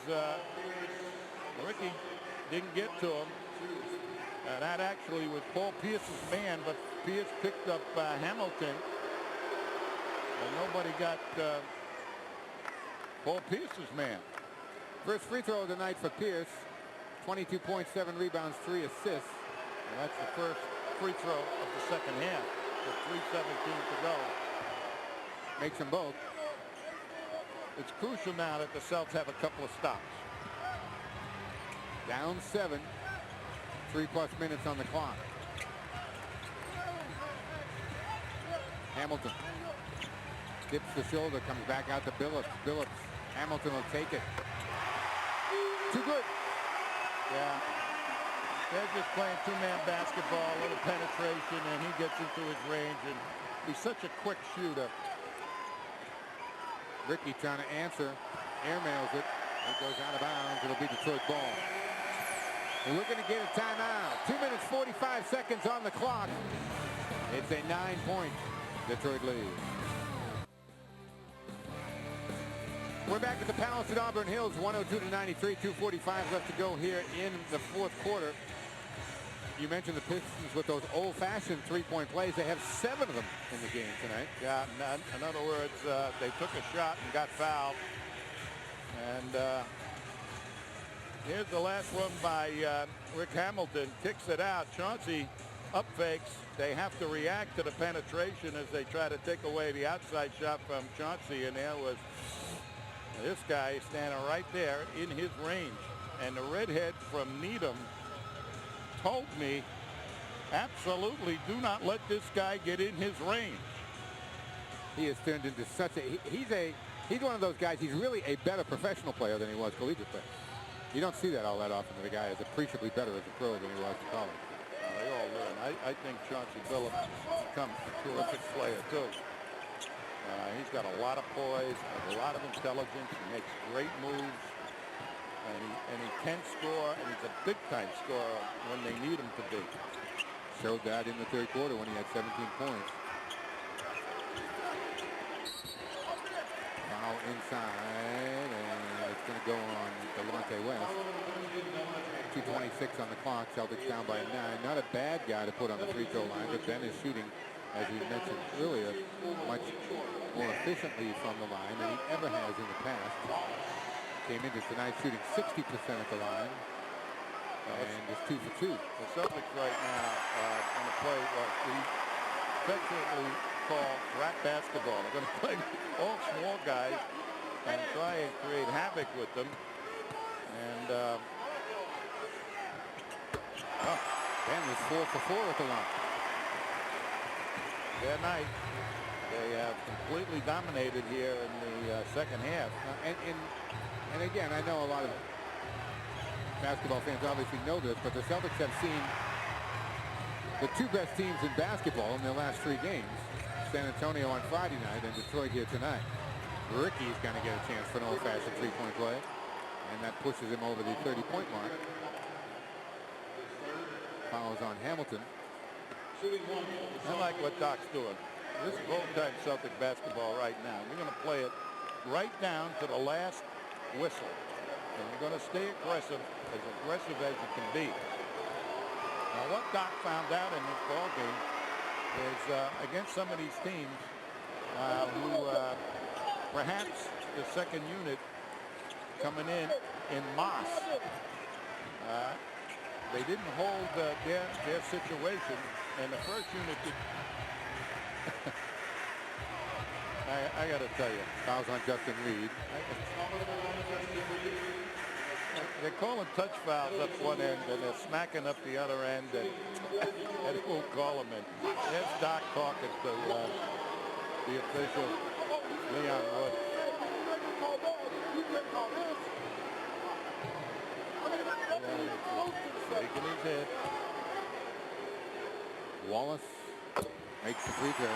Ricky didn't get to him. That actually was Paul Pierce's man, but Pierce picked up Hamilton. And nobody got Paul Pierce's man. First free throw of the night for Pierce. 22 points, 7 rebounds, 3 assists. And that's the first free throw of the second half with 3:17 to go. Makes them both. It's crucial now that the Celtics have a couple of stops. Down 7. 3+ minutes on the clock. Hamilton dips the shoulder, comes back out to Billups. Billups. Hamilton will take it. Too good. Yeah. They're just playing two-man basketball, a little penetration, and he gets into his range, and he's such a quick shooter. Ricky trying to answer. Airmails it. It goes out of bounds. It'll be Detroit ball. We're looking to get a timeout. 2 minutes, 45 seconds on the clock. It's a 9-point Detroit lead. We're back at the Palace at Auburn Hills, 102-93, 2:45 left to go here in the fourth quarter. You mentioned the Pistons with those old-fashioned three-point plays. They have 7 of them in the game tonight. Yeah, in other words, they took a shot and got fouled. And here's the last one by Rick Hamilton. Kicks it out. Chauncey up fakes. They have to react to the penetration as they try to take away the outside shot from Chauncey. And there was this guy standing right there in his range. And the redhead from Needham told me, absolutely do not let this guy get in his range. He has turned into such a, he's one of those guys, he's really a better professional player than he was collegiate player. You don't see that all that often. The guy is appreciably better as a pro than he was in college. They all learn. I think Chauncey Billups has become a terrific player too. He's got a lot of poise, a lot of intelligence. He makes great moves. And he can score, and he's a big-time scorer when they need him to be. Showed that in the third quarter when he had 17 points. Foul inside, and it's going to go on Delonte West. 2:26 on the clock. Celtics down by 9. Not a bad guy to put on the free throw line, but Ben is shooting, as we mentioned earlier, much more efficiently from the line than he ever has in the past. Came into tonight shooting 60% at the line, and is 2 for 2. The Celtics right now on the play what we affectionately call rat basketball. They're going to play all small guys and try and create havoc with them. And Ben was 4 for 4 at the line. Their night, they have completely dominated here in the second half. And again, I know a lot of basketball fans obviously know this, but the Celtics have seen the 2 best teams in basketball in their last 3 games. San Antonio on Friday night and Detroit here tonight. Ricky's going to get a chance for an old-fashioned three-point play, and that pushes him over the 30-point mark. Fouls on Hamilton. I like what Doc's doing. This is old-time Celtic basketball right now. We're going to play it right down to the last whistle, and you're going to stay aggressive as you can be. Now, what Doc found out in this ball game is against some of these teams who perhaps the second unit coming in Moss, they didn't hold their situation, and the first unit I got to tell you, Fouls on Justin Reed. they're calling touch fouls up one end and they're smacking up the other end, and they won't call them in. There's Doc talking to the official, Leon Wood. Shaking his head. Wallace makes the free throw.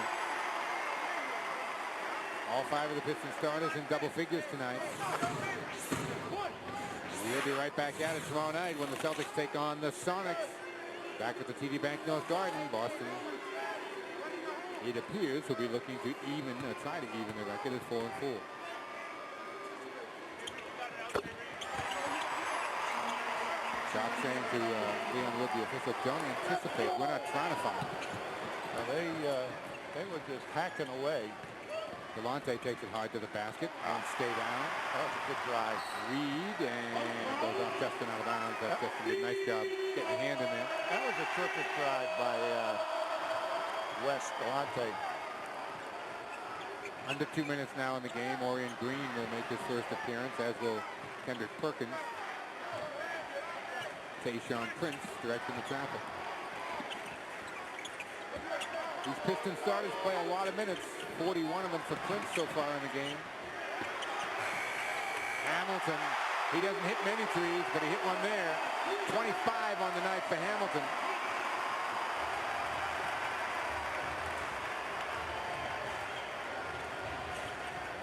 All 5 of the Pistons starters in double figures tonight. We'll be right back at it tomorrow night when the Celtics take on the Sonics. Back at the TD Bank North Garden, Boston. It appears will be looking to even, or try to even the record at 4-4. Sharp saying to Leon Wood, the official, don't anticipate. We're not trying to foul. They were just hacking away. Delonte takes it hard to the basket and stay down. That was a good drive. Reed and goes off Justin out of bounds. That's Justin did a nice job getting a hand in there. That was a terrific drive by West Delonte. Under 2 minutes now in the game. Orion Green will make his first appearance, as will Kendrick Perkins. Tayshaun Prince directing the traffic. These Pistons starters play a lot of minutes. 41 of them for Prince so far in the game. Hamilton, he doesn't hit many threes, but he hit one there. 25 on the night for Hamilton.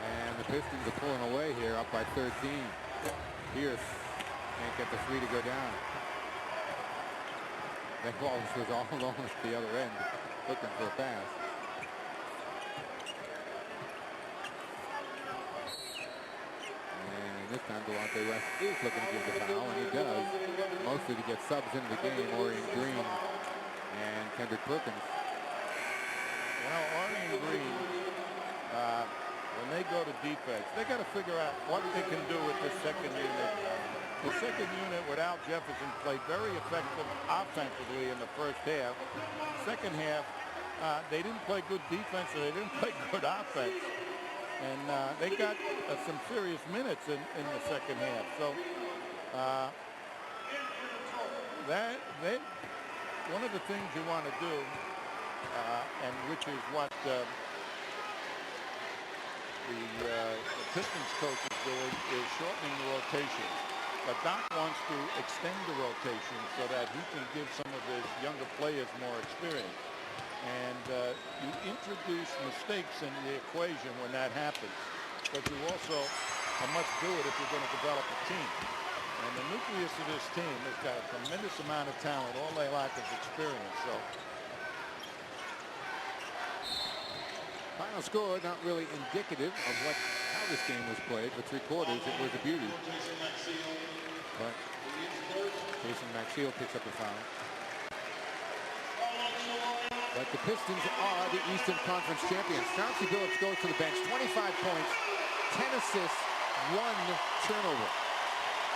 And the Pistons are pulling away here, up by 13. Pierce can't get the three to go down. Then Wallace was all alone at the other end, looking for a pass. And this time Delonte West is looking to give the foul, and he does. Mostly to get subs into the game, Orion Green and Kendrick Perkins. You know, Orion Green, when they go to defense, they got to figure out what they can do with the second unit. The second unit without Jefferson played very effective offensively in the first half. Second half, they didn't play good defense, or they didn't play good offense. And they got some serious minutes in the second half. So one of the things you want to do, and which is what the Pistons coach is doing, is shortening the rotation. But Doc wants to extend the rotation so that he can give some of his younger players more experience. And you introduce mistakes in the equation when that happens. But you also must do it if you're going to develop a team. And the nucleus of this team has got a tremendous amount of talent. All they lack is experience. So Final score not really indicative of how this game was played. For 3 quarters, it was a beauty. But Jason Maxiell picks up the foul. But the Pistons are the Eastern Conference champions. Chauncey Billups goes to the bench. 25 points, 10 assists, 1 turnover.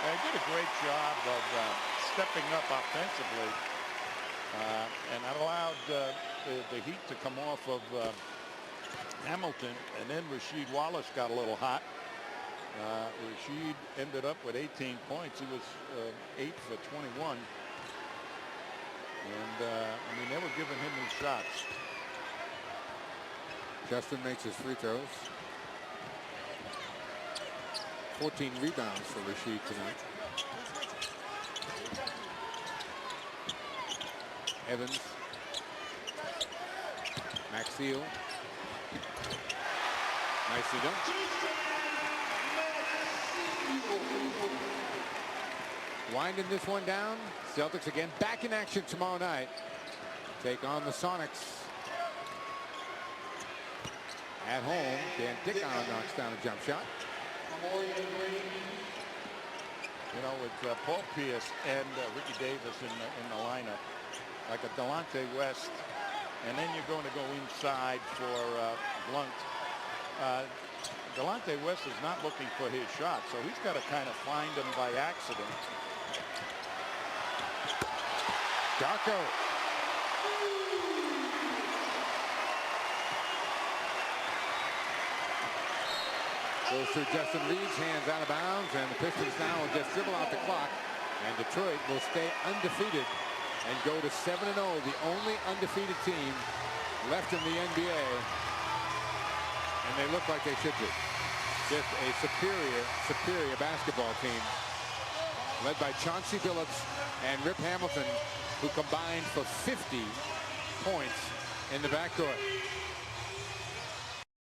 They did a great job of stepping up offensively, and allowed the heat to come off of Hamilton, and then Rasheed Wallace got a little hot. Rasheed ended up with 18 points. He was 8 for 21. And, I mean, they were giving him his shots. Justin makes his free throws. 14 rebounds for Rasheed tonight. Evans. Maxiell. Nicely done. Winding this one down. Celtics again back in action tomorrow night. Take on the Sonics. At home, Dan Dickon knocks down a jump shot. You know, with Paul Pierce and Ricky Davis in the lineup, like a Delonte West, and then you're going to go inside for Blunt. Delonte West is not looking for his shot, so he's got to kind of find him by accident. Darko. Goes through Justin Reed's hands out of bounds, and the Pistons now will just dribble out the clock, and Detroit will stay undefeated and go to 7-0, the only undefeated team left in the NBA, and they look like they should be. Just a superior basketball team led by Chauncey Billups and Rip Hamilton, who combined for 50 points in the backcourt.